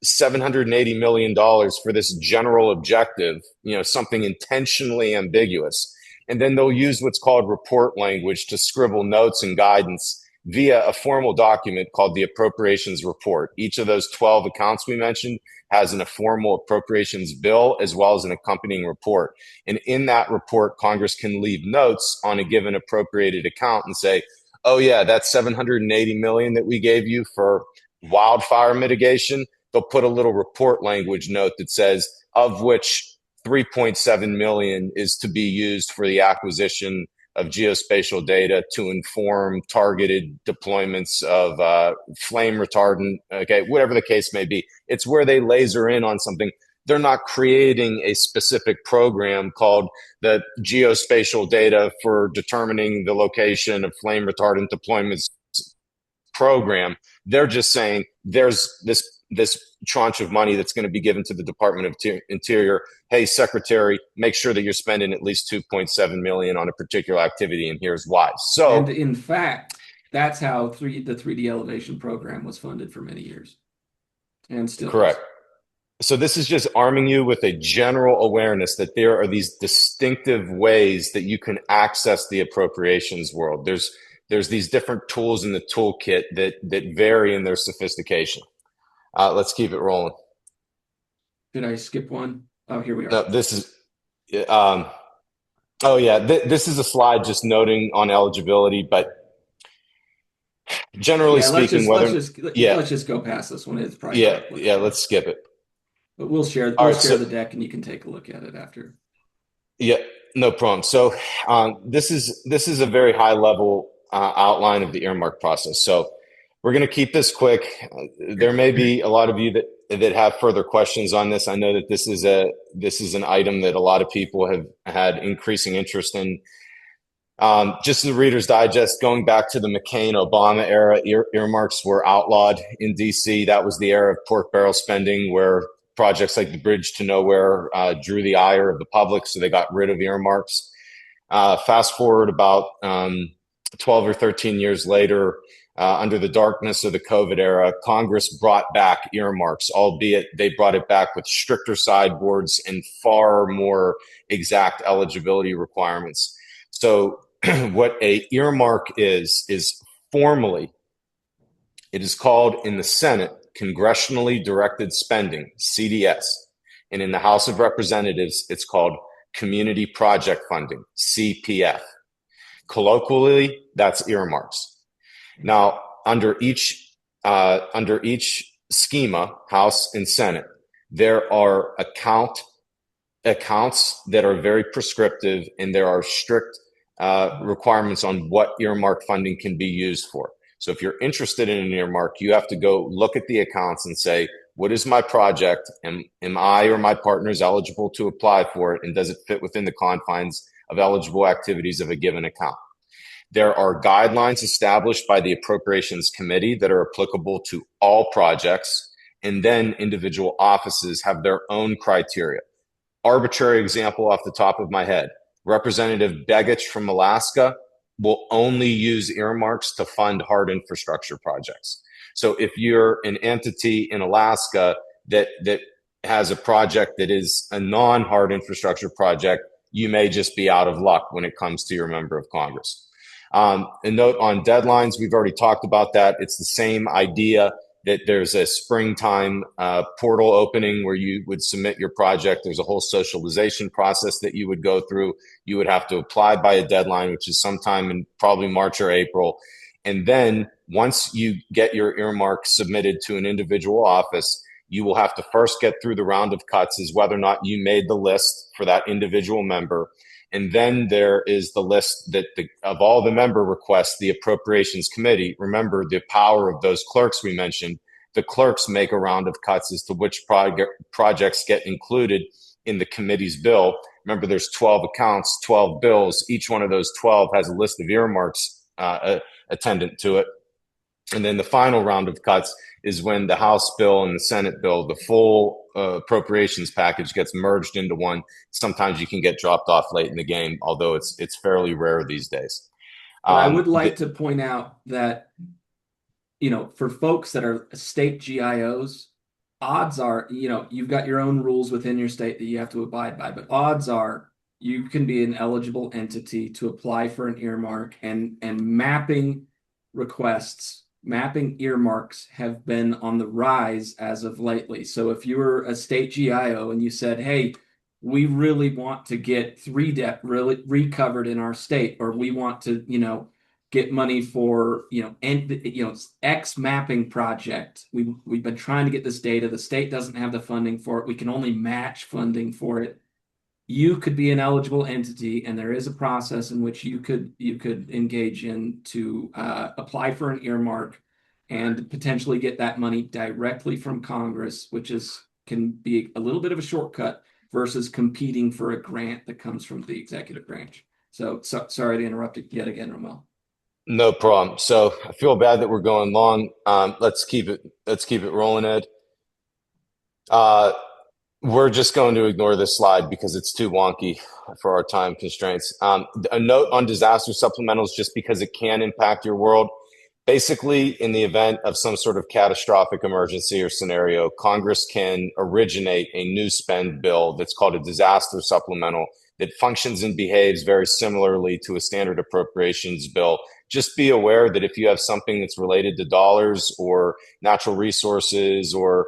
$780 million for this general objective, something intentionally ambiguous. And then they'll use what's called report language to scribble notes and guidance via a formal document called the appropriations report. Each of those 12 accounts we mentioned has a formal appropriations bill as well as an accompanying report. And in that report, Congress can leave notes on a given appropriated account and say, oh yeah, that 780 million that we gave you for wildfire mitigation, they'll put a little report language note that says, of which 3.7 million is to be used for the acquisition of geospatial data to inform targeted deployments of flame retardant, okay, whatever the case may be. It's where they laser in on something. They're not creating a specific program called the geospatial data for determining the location of flame retardant deployments program. They're just saying there's this tranche of money that's going to be given to the Department of Interior. Hey, Secretary, make sure that you're spending at least 2.7 million on a particular activity, and here's why. So, and in fact, that's how the 3D elevation program was funded for many years, and still correct. is. So this is just arming you with a general awareness that there are these distinctive ways that you can access the appropriations world. There's these different tools in the toolkit that vary in their sophistication. Let's keep it rolling. Did I skip one? Oh, here we are. No, this is, um, oh yeah, this is a slide just noting on eligibility, but generally Yeah, speaking, whether, yeah, let's just go past this one. It's probably yeah, not yeah, applicable. let's skip it. But All we'll right, share so the deck and you can take a look at it after. yeah, no problem. So this is a very high level outline of the earmark process. So we're going to keep this quick. There may be a lot of you that have further questions on this. I know that this is an item that a lot of people have had increasing interest in. Just as a Reader's Digest, going back to the McCain-Obama era, earmarks were outlawed in DC. That was the era of pork barrel spending, where projects like the Bridge to Nowhere drew the ire of the public, so they got rid of earmarks. Fast forward about 12 or 13 years later, under the darkness of the COVID era, Congress brought back earmarks, albeit they brought it back with stricter sideboards and far more exact eligibility requirements. So what a earmark is formally, it is called in the Senate congressionally directed spending, CDS, and in the House of Representatives it's called community project funding, CPF. Colloquially, that's earmarks. Now, under each schema, House and Senate, there are accounts that are very prescriptive, and there are strict requirements on what earmark funding can be used for. So if you're interested in an earmark, you have to go look at the accounts and say, what is my project? Am I or my partners eligible to apply for it? And does it fit within the confines of eligible activities of a given account? There are guidelines established by the Appropriations Committee that are applicable to all projects, and then individual offices have their own criteria. Arbitrary example off the top of my head. Representative Begich from Alaska will only use earmarks to fund hard infrastructure projects. So if you're an entity in Alaska that has a project that is a non-hard infrastructure project, you may just be out of luck when it comes to your member of Congress. A note on deadlines, we've already talked about that. It's the same idea that there's a springtime portal opening where you would submit your project. There's a whole socialization process that you would go through. You would have to apply by a deadline, which is sometime in probably March or April. And then once you get your earmark submitted to an individual office, you will have to first get through the round of cuts as whether or not you made the list for that individual member. And then there is the list of all the member requests, the Appropriations Committee. Remember the power of those clerks we mentioned. The clerks make a round of cuts as to which projects get included in the committee's bill. Remember, there's 12 accounts, 12 bills. Each one of those 12 has a list of earmarks attendant to it. And then the final round of cuts is when the House bill and the Senate bill, the full appropriations package, gets merged into one. Sometimes you can get dropped off late in the game, although it's fairly rare these days. But I would like to point out that, for folks that are state GIOs, odds are, you've got your own rules within your state that you have to abide by, but odds are you can be an eligible entity to apply for an earmark, and mapping requests, mapping earmarks have been on the rise as of lately. So if you were a state GIO and you said, hey, we really want to get 3D really recovered in our state, or we want to, get money for, X mapping project. We've been trying to get this data. The state doesn't have the funding for it. We can only match funding for it. You could be an eligible entity, and there is a process in which you could engage in to apply for an earmark and potentially get that money directly from Congress, which can be a little bit of a shortcut versus competing for a grant that comes from the executive branch. So sorry to interrupt it yet again, Romel. No problem. So I feel bad that we're going long. Let's keep it rolling, Ed. Uh, we're just going to ignore this slide because it's too wonky for our time constraints. A note on disaster supplementals, just because it can impact your world. Basically, in the event of some sort of catastrophic emergency or scenario, Congress can originate a new spend bill that's called a disaster supplemental that functions and behaves very similarly to a standard appropriations bill. Just be aware that if you have something that's related to dollars or natural resources or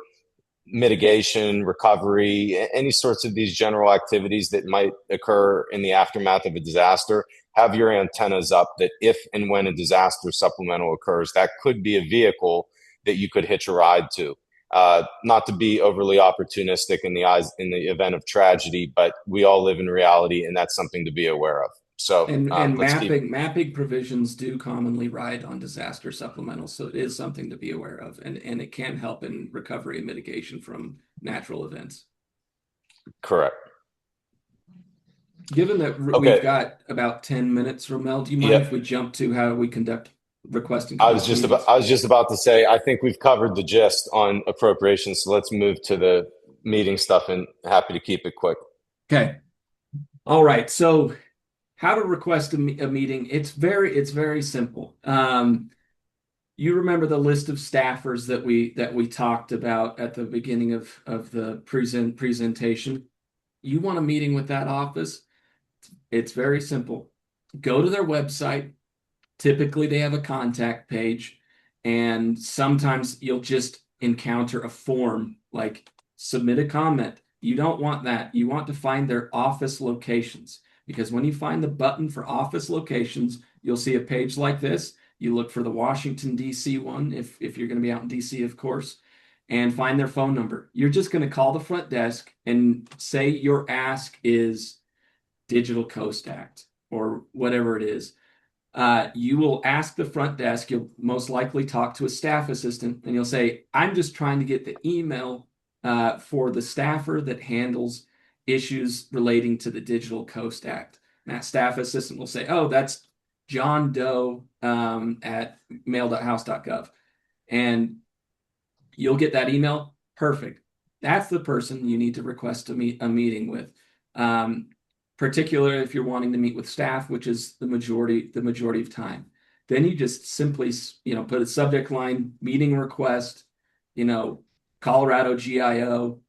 mitigation, recovery, any sorts of these general activities that might occur in the aftermath of a disaster, have your antennas up that if and when a disaster supplemental occurs, that could be a vehicle that you could hitch a ride to. Not to be overly opportunistic in the event of tragedy, but we all live in reality, and that's something to be aware of. So And let's keep. mapping provisions do commonly ride on disaster supplementals, so it is something to be aware of, and it can help in recovery and mitigation from natural events. Correct. Given that we've Okay. got about 10 minutes, Romel, do you mind if Yep. we jump to how we conduct request and I was conduct just about meetings? I was just about to say I think we've covered the gist on appropriations, so let's move to the meeting stuff and happy to keep it quick. Okay. All right. So how to request a meeting? It's very simple. You remember the list of staffers that we talked about at the beginning of the presentation. You want a meeting with that office? It's very simple. Go to their website. Typically, they have a contact page, and sometimes you'll just encounter a form like submit a comment. You don't want that. You want to find their office locations, because when you find the button for office locations, you'll see a page like this. You look for the Washington, D.C. one, if you're going to be out in D.C., of course, and find their phone number. You're just going to call the front desk and say your ask is Digital Coast Act or whatever it is. You will ask the front desk. You'll most likely talk to a staff assistant, and you'll say, I'm just trying to get the email for the staffer that handles issues relating to the Digital Coast Act. And that staff assistant will say, oh, that's John Doe at mail.house.gov. And you'll get that email. Perfect. That's the person you need to request a meeting with. Particularly if you're wanting to meet with staff, which is the majority of time. Then you just simply, put a subject line, meeting request, Colorado GIO,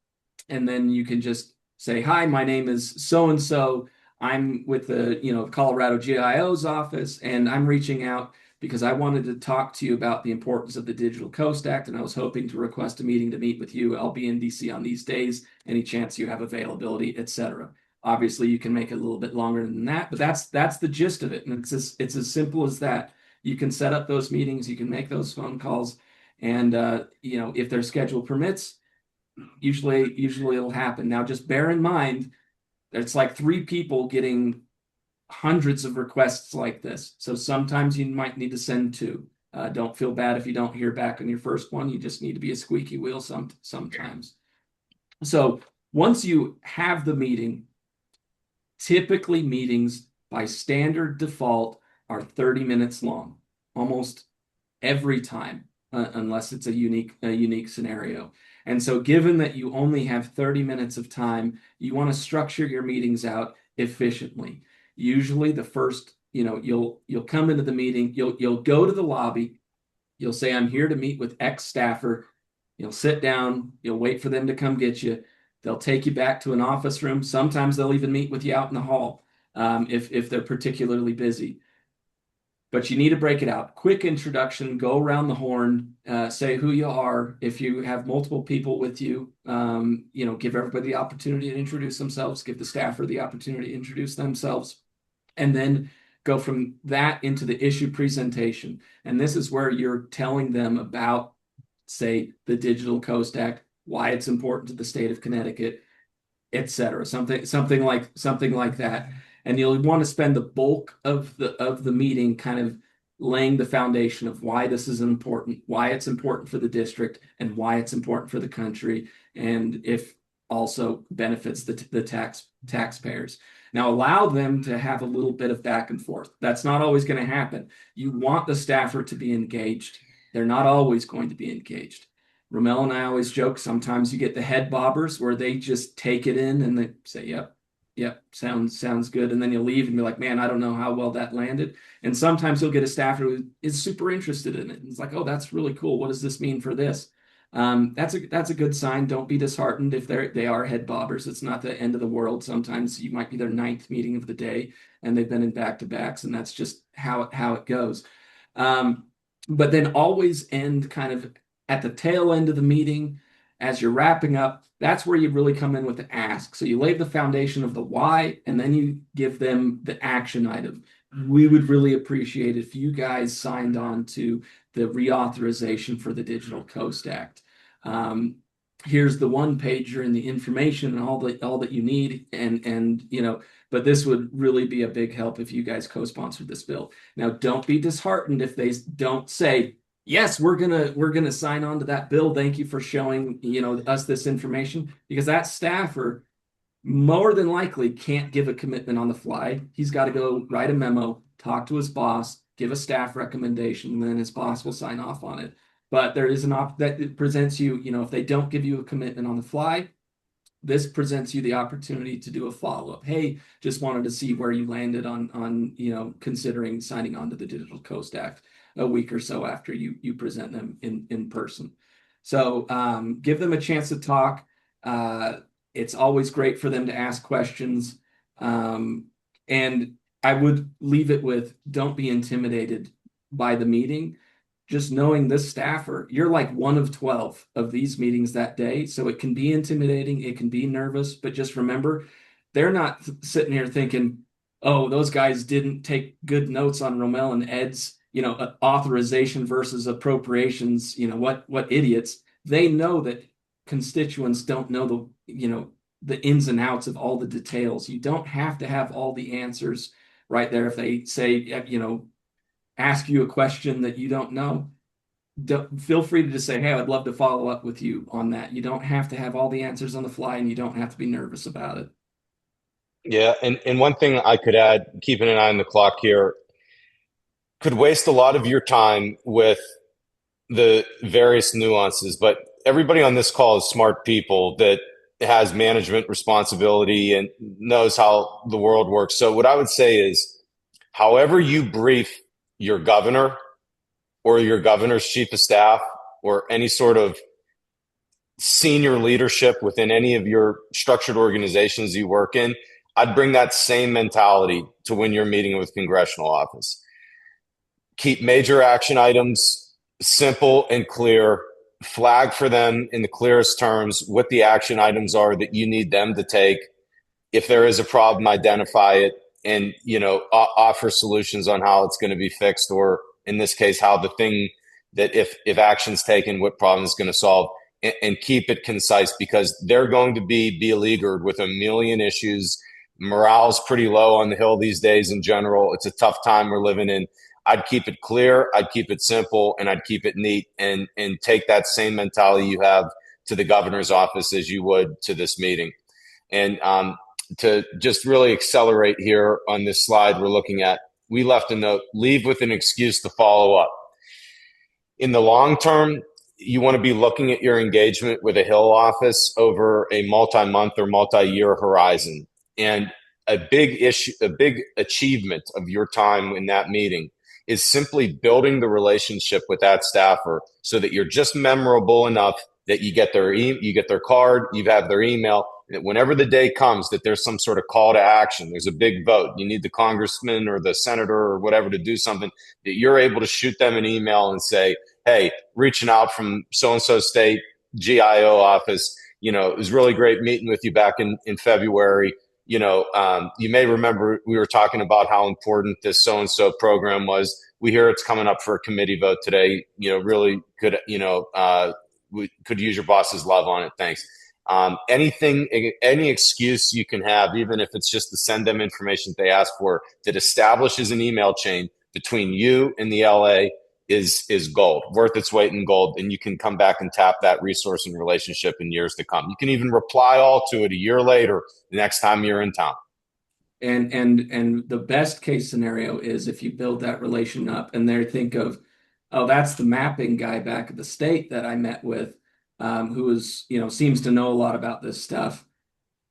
and then you can just say, hi, my name is so and so. I'm with the Colorado GIO's office, and I'm reaching out because I wanted to talk to you about the importance of the Digital Coast Act, and I was hoping to request a meeting to meet with you. I'll be in DC on these days. Any chance you have availability, etc. Obviously, you can make it a little bit longer than that, but that's the gist of it, and it's as simple as that. You can set up those meetings, you can make those phone calls, and if their schedule permits, usually it'll happen. Now, just bear in mind, it's like 3 people getting hundreds of requests like this. So sometimes you might need to send 2. Don't feel bad if you don't hear back on your first one. You just need to be a squeaky wheel sometimes. So once you have the meeting, typically meetings by standard default are 30 minutes long, almost every time, unless it's a unique scenario. And so given that you only have 30 minutes of time, you want to structure your meetings out efficiently. Usually the first, you'll come into the meeting, you'll go to the lobby, you'll say, I'm here to meet with X staffer. You'll sit down, you'll wait for them to come get you. They'll take you back to an office room. Sometimes they'll even meet with you out in the hall if they're particularly busy. but you need to break it out. Quick introduction, go around the horn, say who you are. If you have multiple people with you, give everybody the opportunity to introduce themselves, give the staffer the opportunity to introduce themselves, and then go from that into the issue presentation. And this is where you're telling them about, say, the Digital Coast Act, why it's important to the state of Connecticut, etc. Something like that. And you'll want to spend the bulk of the meeting kind of laying the foundation of why this is important, why it's important for the district, and why it's important for the country, and if also benefits the taxpayers. Now allow them to have a little bit of back and forth. That's not always going to happen. You want the staffer to be engaged. They're not always going to be engaged. Romel and I always joke, sometimes you get the head bobbers where they just take it in and they say, yep, yep, sounds good. And then you leave and be like, man, I don't know how well that landed. And sometimes you'll get a staffer who is super interested in it. And it's like, oh, that's really cool. What does this mean for this? That's a good sign. Don't be disheartened if they are head bobbers. It's not the end of the world. Sometimes you might be their ninth meeting of the day and they've been in back-to-backs, and that's just how it goes. But then always end kind of at the tail end of the meeting, as you're wrapping up. That's where you really come in with the ask. So you lay the foundation of the why, and then you give them the action item. We would really appreciate if you guys signed on to the reauthorization for the Digital Coast Act. Here's the one pager and the information and all that you need, but this would really be a big help if you guys co-sponsored this bill. Now, don't be disheartened if they don't say, yes, we're gonna sign on to that bill. Thank you for showing us this information, because that staffer more than likely can't give a commitment on the fly. He's got to go write a memo, talk to his boss, give a staff recommendation, and then his boss will sign off on it. But there is an op that it presents you, if they don't give you a commitment on the fly, this presents you the opportunity to do a follow-up. Hey, just wanted to see where you landed on considering signing on to the Digital Coast Act a week or so after you present them in person. So give them a chance to talk. It's always great for them to ask questions. And I would leave it with, don't be intimidated by the meeting. Just knowing this staffer, you're like one of 12 of these meetings that day. So it can be intimidating, it can be nervous, but just remember, they're not sitting here thinking, oh, those guys didn't take good notes on Romel and Ed's, authorization versus appropriations, what idiots. They know that constituents don't know the ins and outs of all the details. You don't have to have all the answers right there. If they say, ask you a question that you don't know, feel free to just say, hey, I'd love to follow up with you on that. You don't have to have all the answers on the fly, and you don't have to be nervous about it. Yeah, and one thing I could add, keeping an eye on the clock here, could waste a lot of your time with the various nuances, but everybody on this call is smart people that has management responsibility and knows how the world works. So what I would say is, however you brief your governor or your governor's chief of staff or any sort of senior leadership within any of your structured organizations you work in, I'd bring that same mentality to when you're meeting with congressional office. Keep major action items simple and clear. Flag for them in the clearest terms what the action items are that you need them to take. If there is a problem, identify it and offer solutions on how it's going to be fixed, or in this case, how the thing that if action's taken, what problem is going to solve, and keep it concise, because they're going to be beleaguered with a million issues. Morale's pretty low on the Hill these days in general. It's a tough time we're living in. I'd keep it clear, I'd keep it simple, and I'd keep it neat, and take that same mentality you have to the governor's office as you would to this meeting. And to just really accelerate here on this slide we're looking at, we left a note, leave with an excuse to follow up. In the long term, you want to be looking at your engagement with a Hill office over a multi-month or multi-year horizon. And a big issue, a big achievement of your time in that meeting is simply building the relationship with that staffer so that you're just memorable enough that you get their card, you have their email. Whenever the day comes that there's some sort of call to action, there's a big vote, you need the congressman or the senator or whatever to do something, that you're able to shoot them an email and say, hey, reaching out from so and so state GIO office. It was really great meeting with you back in February. You may remember we were talking about how important this so and so program was. We hear it's coming up for a committee vote today. Really could, we could use your boss's love on it. Thanks. Any excuse you can have, even if it's just to send them information that they ask for, that establishes an email chain between you and the LA is gold, worth its weight in gold. And you can come back and tap that resource and relationship in years to come. You can even reply all to it a year later, the next time you're in town. And the best case scenario is if you build that relation up and they think of, oh, that's the mapping guy back at the state that I met with, who is, seems to know a lot about this stuff.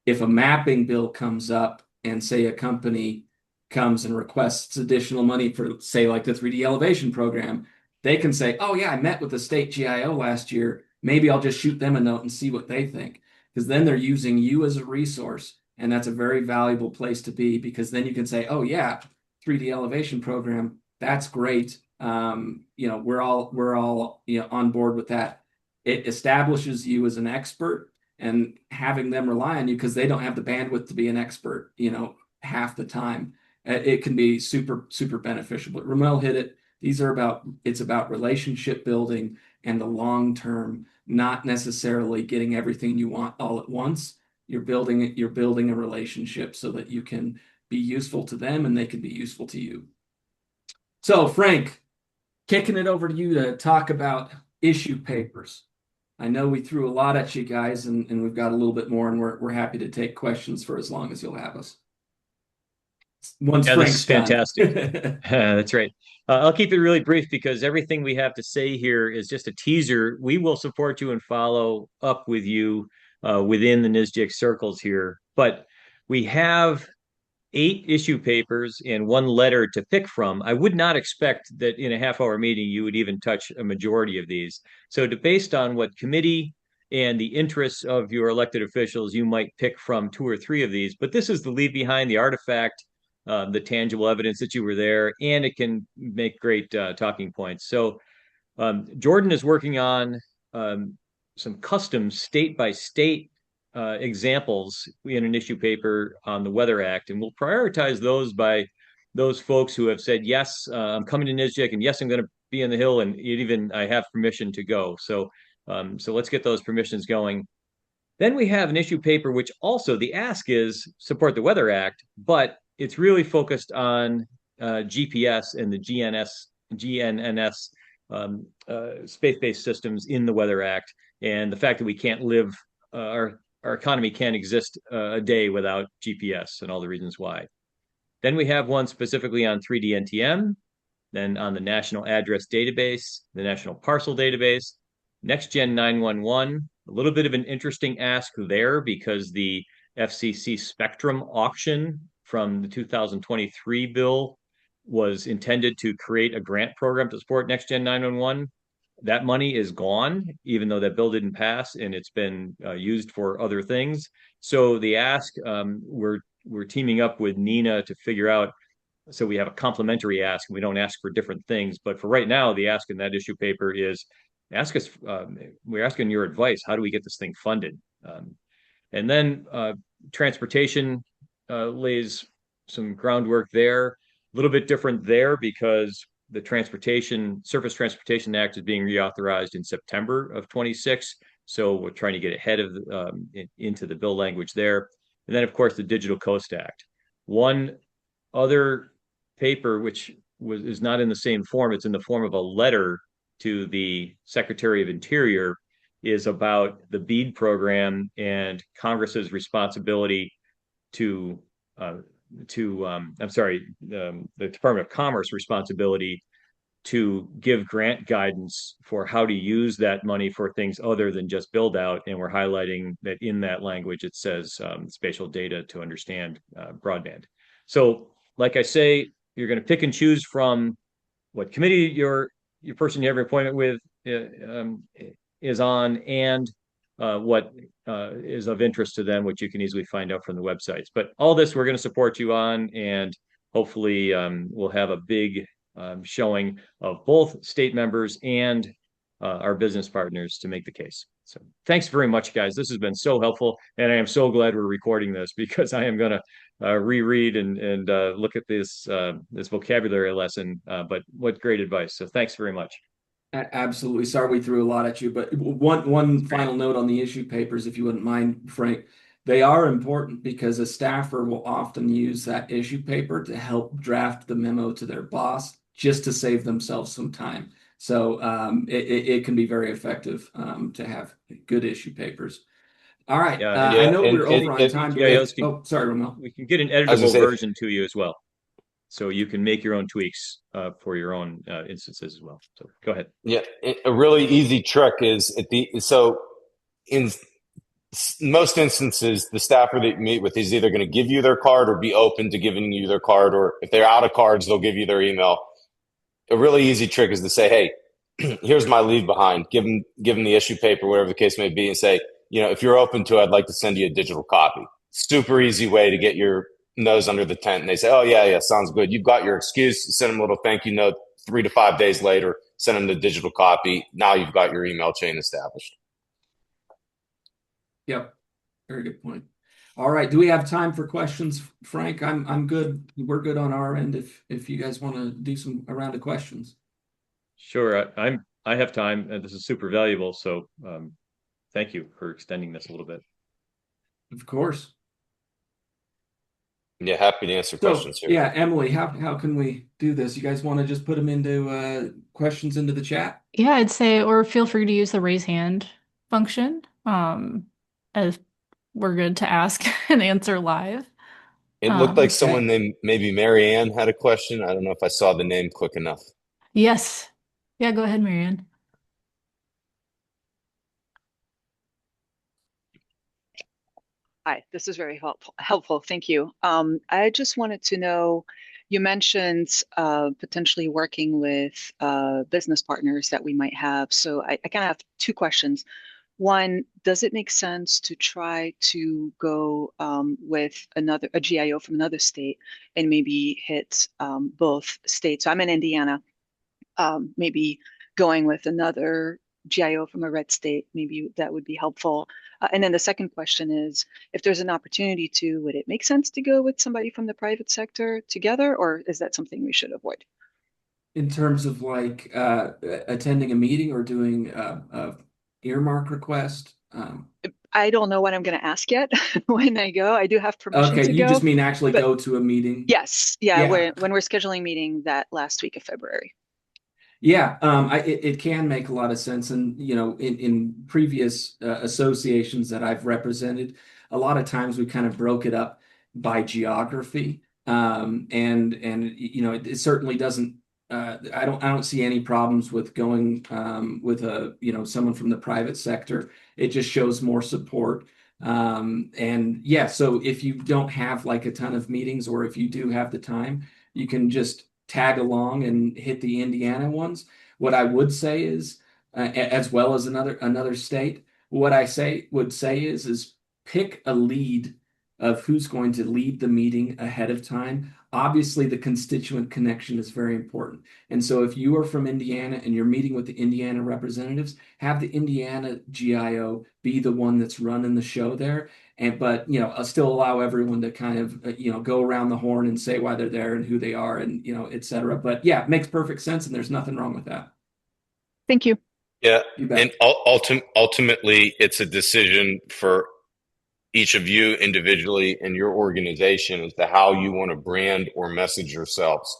If a mapping bill comes up and say a company comes and requests additional money for, say, like the 3D elevation program, they can say, oh yeah, I met with the state GIO last year. Maybe I'll just shoot them a note and see what they think. Because then they're using you as a resource. And that's a very valuable place to be, because then you can say, oh yeah, 3D elevation program, that's great. We're all on board with that. It establishes you as an expert, and having them rely on you because they don't have the bandwidth to be an expert, half the time. It can be super, super beneficial. But Ramel hit it. It's about relationship building and the long term, not necessarily getting everything you want all at once. You're building a relationship so that you can be useful to them and they can be useful to you. So, Frank, kicking it over to you to talk about issue papers. I know we threw a lot at you guys, and we've got a little bit more, and we're happy to take questions for as long as you'll have us. Once Yeah, this is Frank's done. fantastic. That's right. I'll keep it really brief because everything we have to say here is just a teaser. We will support you and follow up with you within the NSGIC circles here. But we have 8 issue papers and 1 letter to pick from. I would not expect that in a half-hour meeting you would even touch a majority of these. So based on what committee and the interests of your elected officials, you might pick from 2 or 3 of these. But this is the leave behind, the artifact, the tangible evidence that you were there, and it can make great talking points. So Jordan is working on some custom state-by-state examples in an issue paper on the Weather Act, and we'll prioritize those by those folks who have said, yes, I'm coming to NSGIC, and yes, I'm going to be in the Hill, and even I have permission to go. So let's get those permissions going. Then we have an issue paper, which also the ask is support the Weather Act, but it's really focused on GPS and the GNNS space-based systems in the Weather Act, and the fact that we can't live, our economy can't exist a day without GPS and all the reasons why. Then we have one specifically on 3D NTM, then on the National Address Database, the National Parcel Database, NextGen 911, a little bit of an interesting ask there because the FCC Spectrum auction from the 2023 bill was intended to create a grant program to support NextGen 911. That money is gone, even though that bill didn't pass, and it's been used for other things. So the ask, we're teaming up with NENA to figure out, so we have a complementary ask, and we don't ask for different things. But for right now, the ask in that issue paper is, ask us, we're asking your advice. How do we get this thing funded? And then transportation lays some groundwork there. A little bit different there because the Surface Transportation Act is being reauthorized in September of 26. So we're trying to get ahead of into the bill language there. And then, of course, the Digital Coast Act. One other paper, which is not in the same form, it's in the form of a letter to the Secretary of Interior, is about the BEAD program and Congress's responsibility to the Department of Commerce responsibility to give grant guidance for how to use that money for things other than just build out. And we're highlighting that in that language, it says spatial data to understand broadband. So like I say, you're going to pick and choose from what committee your person you have an appointment with is on and what is of interest to them, which you can easily find out from the websites. But all this we're going to support you on, and hopefully we'll have a big showing of both state members and our business partners to make the case. So thanks very much, guys. This has been so helpful, and I am so glad we're recording this because I am going to reread and look at this vocabulary lesson. But what great advice! So thanks very much. Absolutely. Sorry we threw a lot at you, but one final note on the issue papers, if you wouldn't mind, Frank. They are important because a staffer will often use that issue paper to help draft the memo to their boss just to save themselves some time. So it can be very effective to have good issue papers. All right. Yeah, I Yeah, know and we're over on it, time. Do we have? GIS can Oh, sorry, Ramel. we can get an as I editable say, version to you as well, so you can make your own tweaks for your own instances as well. So go ahead. yeah, a really easy trick is in most instances, the staffer that you meet with is either going to give you their card or be open to giving you their card, or if they're out of cards, they'll give you their email. A really easy trick is to say, "Hey, here's my leave behind. Give them the issue paper, whatever the case may be, and say, if you're open to it, I'd like to send you a digital copy." Super easy way to get your nose under the tent. And they say, "Oh yeah, yeah, sounds good." You've got your excuse. Send them a little thank you note. 3 to 5 days later, send them the digital copy. Now you've got your email chain established. Yep. Very good point. All right. Do we have time for questions, Frank? I'm good. We're good on our end if you guys want to do a round of questions. Sure, I have time, and this is super valuable. So thank you for extending this a little bit. Of course. Yeah, happy to answer So questions here. yeah, Emily, how can we do this? You guys want to just put them into questions into the chat? Yeah, I'd say, or feel free to use the raise hand function, as we're good to ask and answer live. It looked like Um, someone Okay. named maybe Mary Ann had a question. I don't know if I saw the name quick enough. yes. Yeah, go ahead, Marianne. Hi, this is very helpful. Thank you. I just wanted to know, you mentioned potentially working with business partners that we might have. So I kind of have two questions. One, does it make sense to try to go with a GIO from another state and maybe hit both states? So I'm in Indiana, maybe going with another GIO from a red state, maybe that would be helpful. And then the second question is, if there's an opportunity to, would it make sense to go with somebody from the private sector together, or is that something we should avoid? In terms of like attending a meeting or doing a earmark request. I don't know what I'm going to ask yet when I go. I do have permission Okay, to you just go, mean actually but go to a meeting? yes, yeah, Yeah. when we're scheduling meeting that last week of February. Yeah, it can make a lot of sense. And, in previous associations that I've represented, a lot of times we kind of broke it up by geography. It certainly doesn't, I don't see any problems with going with someone from the private sector. It just shows more support. And yeah, so if you don't have like a ton of meetings, or if you do have the time, you can just tag along and hit the Indiana ones. What I would say is, as well as another state, what I would say is pick a lead of who's going to lead the meeting ahead of time. Obviously, the constituent connection is very important. And so if you are from Indiana and you're meeting with the Indiana representatives, have the Indiana GIO be the one that's running the show there. But I'll still allow everyone to kind of go around the horn and say why they're there and who they are, and et cetera. But yeah, it makes perfect sense, and there's nothing wrong with that. Thank you. Yeah, You and bet. ultimately, it's a decision for each of you individually and your organization as to how you want to brand or message yourselves.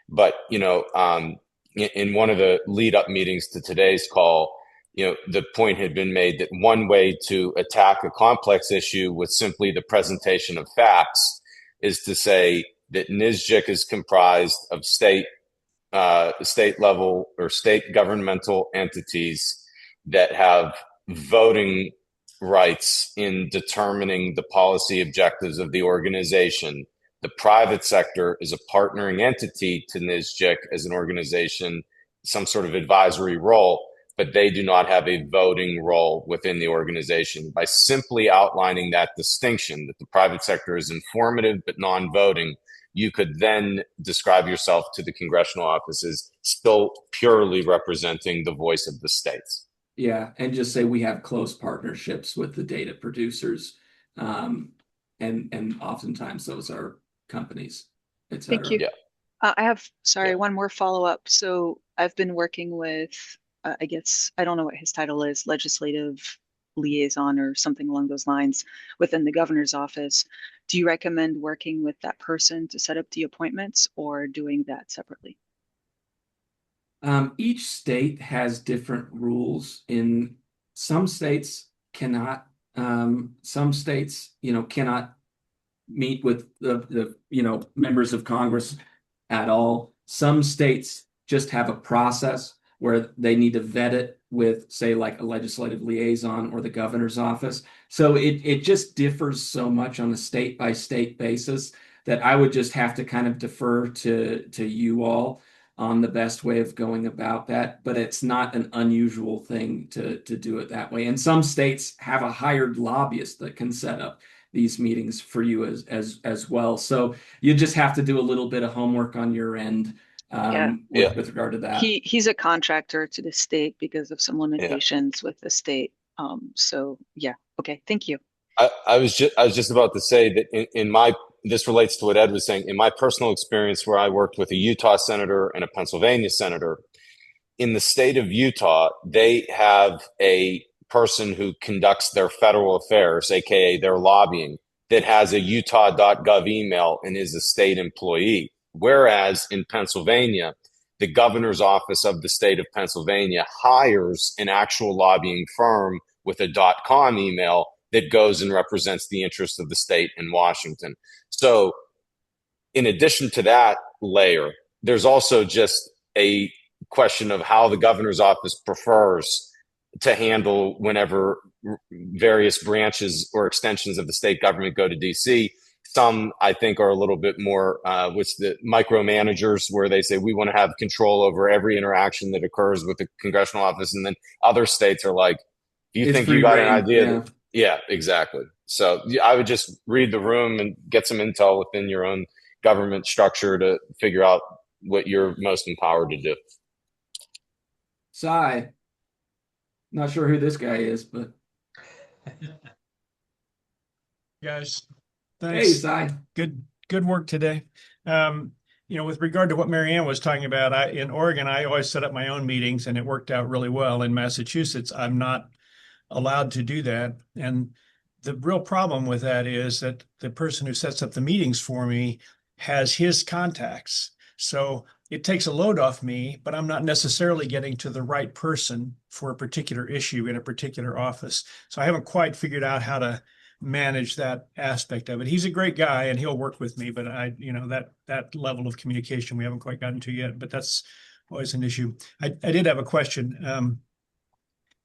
But in one of the lead up meetings to today's call, the point had been made that one way to attack a complex issue with simply the presentation of facts is to say that NSGIC is comprised of state level or state governmental entities that have voting rights in determining the policy objectives of the organization. The private sector is a partnering entity to NSGIC as an organization, some sort of advisory role. but they do not have a voting role within the organization. By simply outlining that distinction, that the private sector is informative but non-voting, you could then describe yourself to the congressional offices still purely representing the voice of the states. Yeah, and just say we have close partnerships with the data producers, um, and oftentimes those are companies, et Thank you. cetera. Yeah, I have, sorry, yeah. one more follow-up. So I've been working with, I guess, I don't know what his title is, legislative liaison or something along those lines within the governor's office. Do you recommend working with that person to set up the appointments or doing that separately? Each state has different rules. In some states cannot, some states, cannot meet with the members of Congress at all. Some states just have a process where they need to vet it with, say, like a legislative liaison or the governor's office. So it just differs so much on a state by state basis that I would just have to kind of defer to you all on the best way of going about that. But it's not an unusual thing to do it that way. And some states have a hired lobbyist that can set up these meetings for you as well. So you just have to do a little bit of homework on your end, Yeah, Yeah, with regard to that. he's a contractor to the state because of some yeah. limitations with the state. So yeah, okay, thank you. I was just about to say that in my this relates to what Ed was saying. In my personal experience, where I worked with a Utah senator and a Pennsylvania senator, in the state of Utah, they have a person who conducts their federal affairs, aka their lobbying, that has a utah.gov email and is a state employee. Whereas in Pennsylvania, the governor's office of the state of Pennsylvania hires an actual lobbying firm with a .com email that goes and represents the interests of the state in Washington. So in addition to that layer, there's also just a question of how the governor's office prefers to handle whenever various branches or extensions of the state government go to DC. Some, I think, are a little bit more with the micromanagers, where they say we want to have control over every interaction that occurs with the congressional office. And then other states are like, do you It's think you free got an reign. idea that, Yeah. yeah, exactly. So I would just read the room and get some intel within your own government structure to figure out what you're most empowered to do. Sigh. Not sure who this guy is, but Guys, hey, thanks. Sigh. Good work today. Um, with regard to what Marianne was talking about, in Oregon, I always set up my own meetings and it worked out really well. In Massachusetts, I'm not allowed to do that. And the real problem with that is that the person who sets up the meetings for me has his contacts. So it takes a load off me, but I'm not necessarily getting to the right person for a particular issue in a particular office. So I haven't quite figured out how to manage that aspect of it. He's a great guy and he'll work with me, but that level of communication we haven't quite gotten to yet, but that's always an issue. I did have a question.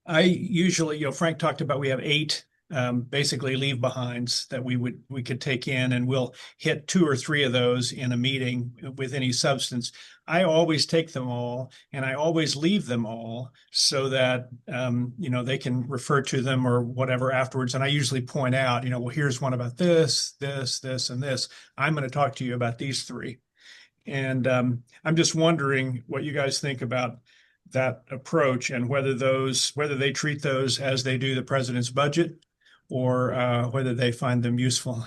I usually, Frank talked about we have eight basically leave behinds that we could take in, and we'll hit two or three of those in a meeting with any substance. I always take them all, and I always leave them all so that they can refer to them or whatever afterwards. And I usually point out, well, here's one about this, this, this, and this. I'm going to talk to you about these three. And I'm just wondering what you guys think about that approach and whether they treat those as they do the president's budget or whether they find them useful.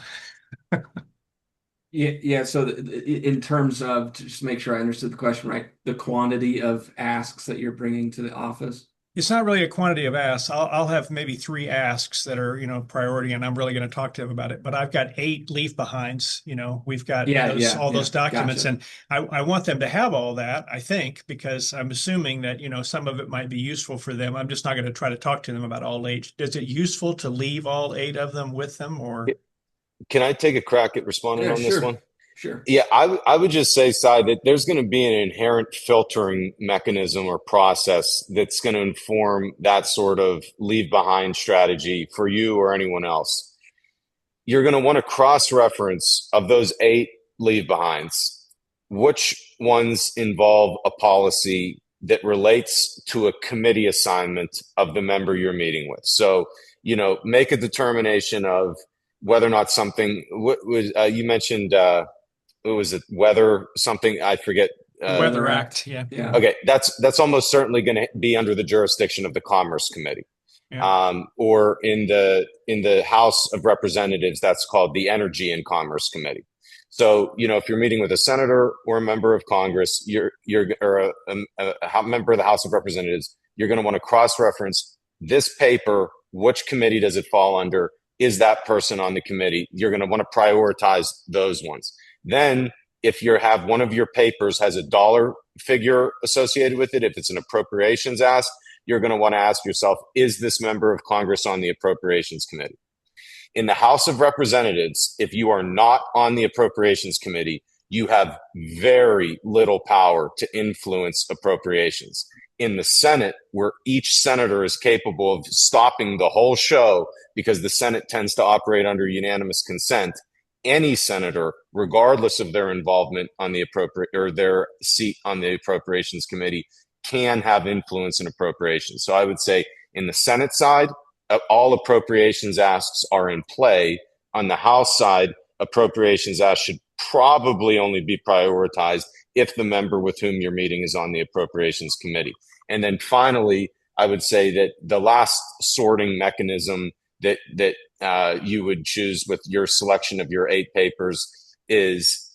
Yeah, yeah. So in terms of, to just make sure I understood the question right, the quantity of asks that you're bringing to the office. It's not really a quantity of asks. I'll have maybe three asks that are, priority, and I'm really going to talk to them about it. But I've got eight leave behinds. We've got Yeah, yeah, all those yeah. documents, Gotcha. and I want them to have all that, I think, because I'm assuming that, some of it might be useful for them. I'm just not going to try to talk to them about all eight. Is it useful to leave all eight of them with them, or? Can I take a crack at responding Yeah, on this sure, one? sure. Yeah, I would just say, Sai, that there's going to be an inherent filtering mechanism or process that's going to inform that sort of leave behind strategy for you or anyone else. You're going to want to cross reference of those eight leave behinds, which ones involve a policy that relates to a committee assignment of the member you're meeting with. So, make a determination of whether or not something, what was, you mentioned, what was it, weather, something, I forget. The Weather Act, yeah. Okay, that's almost certainly going to be under the jurisdiction of the Commerce Committee. Yeah. Or in the House of Representatives, that's called the Energy and Commerce Committee. So, if you're meeting with a senator or a member of Congress, or a member of the House of Representatives, you're going to want to cross-reference this paper. Which committee does it fall under? Is that person on the committee? You're going to want to prioritize those ones. Then, if you have one of your papers has a dollar figure associated with it, if it's an appropriations ask, you're going to want to ask yourself, is this member of Congress on the Appropriations Committee? In the House of Representatives, if you are not on the Appropriations Committee, you have very little power to influence appropriations. In the Senate, where each senator is capable of stopping the whole show because the Senate tends to operate under unanimous consent, any senator, regardless of their involvement on the their seat on the Appropriations Committee, can have influence in appropriations. So I would say in the Senate side, all appropriations asks are in play. On the House side, appropriations asks should probably only be prioritized if the member with whom you're meeting is on the Appropriations Committee. And then finally, I would say that the last sorting mechanism that you would choose with your selection of your 8 papers is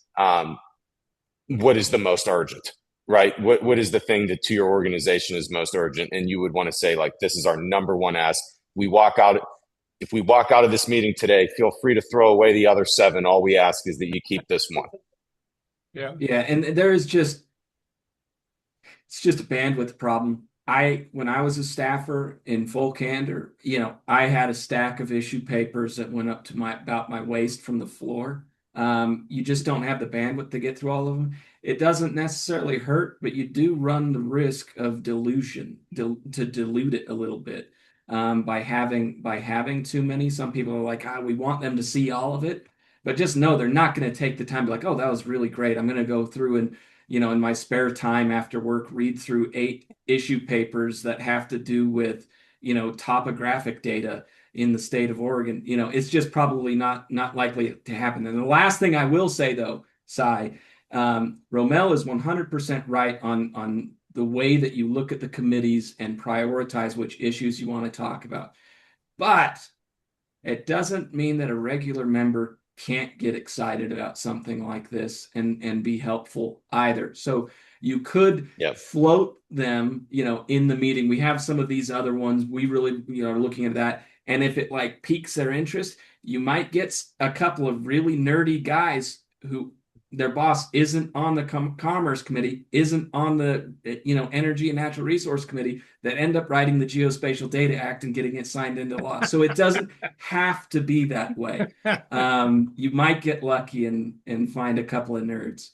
what is the most urgent, right? What is the thing that to your organization is most urgent? And you would want to say, like, this is our number one ask. If we walk out of this meeting today, feel free to throw away the other 7. All we ask is that you keep this one. Yeah. And it's just a bandwidth problem. When I was a staffer, in full candor, I had a stack of issue papers that went up to about my waist from the floor. You just don't have the bandwidth to get through all of them. It doesn't necessarily hurt, but you do run the risk of dilution, to dilute it a little bit, by having too many. Some people are like, we want them to see all of it, but just know they're not going to take the time to be like, oh, that was really great. I'm going to go through and, in my spare time after work, read through 8 issue papers that have to do with, topographic data in the state of Oregon. It's just probably not likely to happen. And the last thing I will say, though, Cy, Romel is 100% right on the way that you look at the committees and prioritize which issues you want to talk about. But it doesn't mean that a regular member can't get excited about something like this and be helpful either. So you could float them, in the meeting. We have some of these other ones. We really, are looking at that. And if it piques their interest, you might get a couple of really nerdy guys who their boss isn't on the Commerce Committee, isn't on the Energy and Natural Resource Committee, that end up writing the Geospatial Data Act and getting it signed into law. So it doesn't have to be that way. You might get lucky and find a couple of nerds.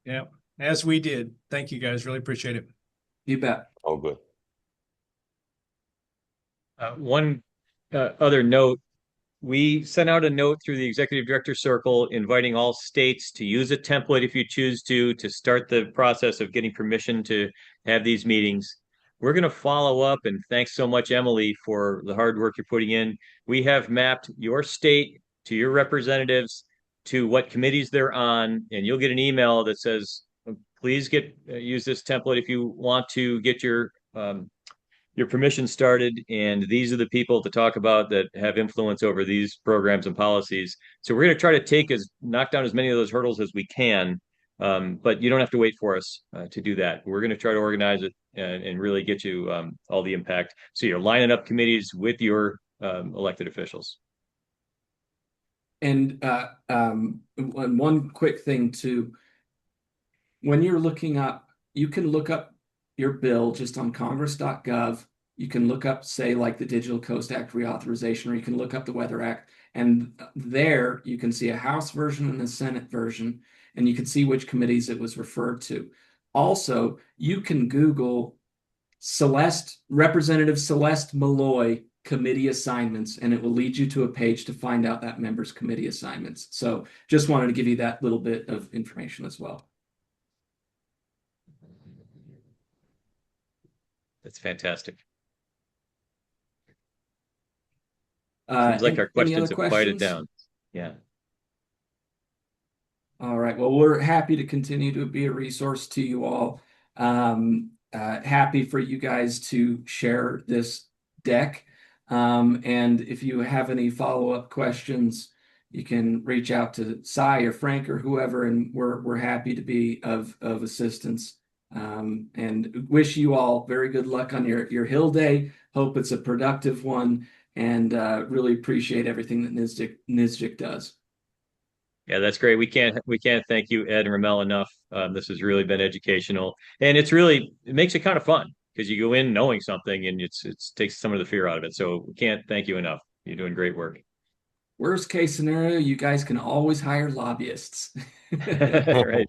Yeah, as we did. Thank you, guys. Really appreciate it. You bet. Oh, good. One other note. We sent out a note through the executive director circle inviting all states to use a template if you choose to start the process of getting permission to have these meetings. We're going to follow up, and thanks so much, Emily, for the hard work you're putting in. We have mapped your state to your representatives to what committees they're on, and you'll get an email that says, please use this template if you want to get your permission started, and these are the people to talk about that have influence over these programs and policies. So we're going to try to knock down as many of those hurdles as we can, but you don't have to wait for us to do that. We're going to try to organize it and really get you all the impact. So you're lining up committees with your elected officials. And one quick thing too, when you're looking up, you can look up your bill just on congress.gov. You can look up, say, like the Digital Coast Act reauthorization, or you can look up the Weather Act, and there you can see a House version and a Senate version, and you can see which committees it was referred to. Also, you can Google Representative Celeste Malloy committee assignments, and it will lead you to a page to find out that member's committee assignments. So just wanted to give you that little bit of information as well. That's fantastic. Seems like our Any other questions have quieted questions? down. Yeah. All right. Well, we're happy to continue to be a resource to you all. Happy for you guys to share this deck. And if you have any follow-up questions, you can reach out to Cy or Frank or whoever, and we're happy to be of assistance. And wish you all very good luck on your Hill Day. Hope it's a productive one, and really appreciate everything that NSGIC does. Yeah, that's great. We can't thank you, Ed and Ramel, enough. This has really been educational, and it makes it kind of fun because you go in knowing something, and it takes some of the fear out of it. So we can't thank you enough. You're doing great work. Worst case scenario, you guys can always hire lobbyists. Right.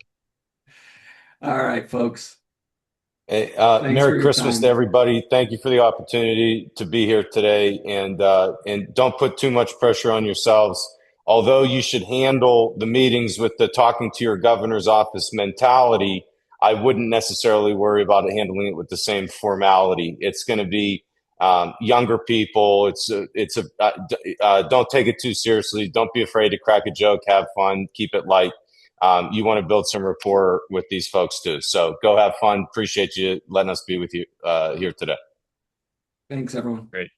All right, folks. Hey, Thanks Merry for your Christmas to time. everybody. Thank you for the opportunity to be here today, and don't put too much pressure on yourselves. Although you should handle the meetings with the talking to your governor's office mentality, I wouldn't necessarily worry about it handling it with the same formality. It's going to be younger people. Don't take it too seriously. Don't be afraid to crack a joke. Have fun. Keep it light. You want to build some rapport with these folks too. So go have fun. Appreciate you letting us be with you here today. Thanks, everyone. Great.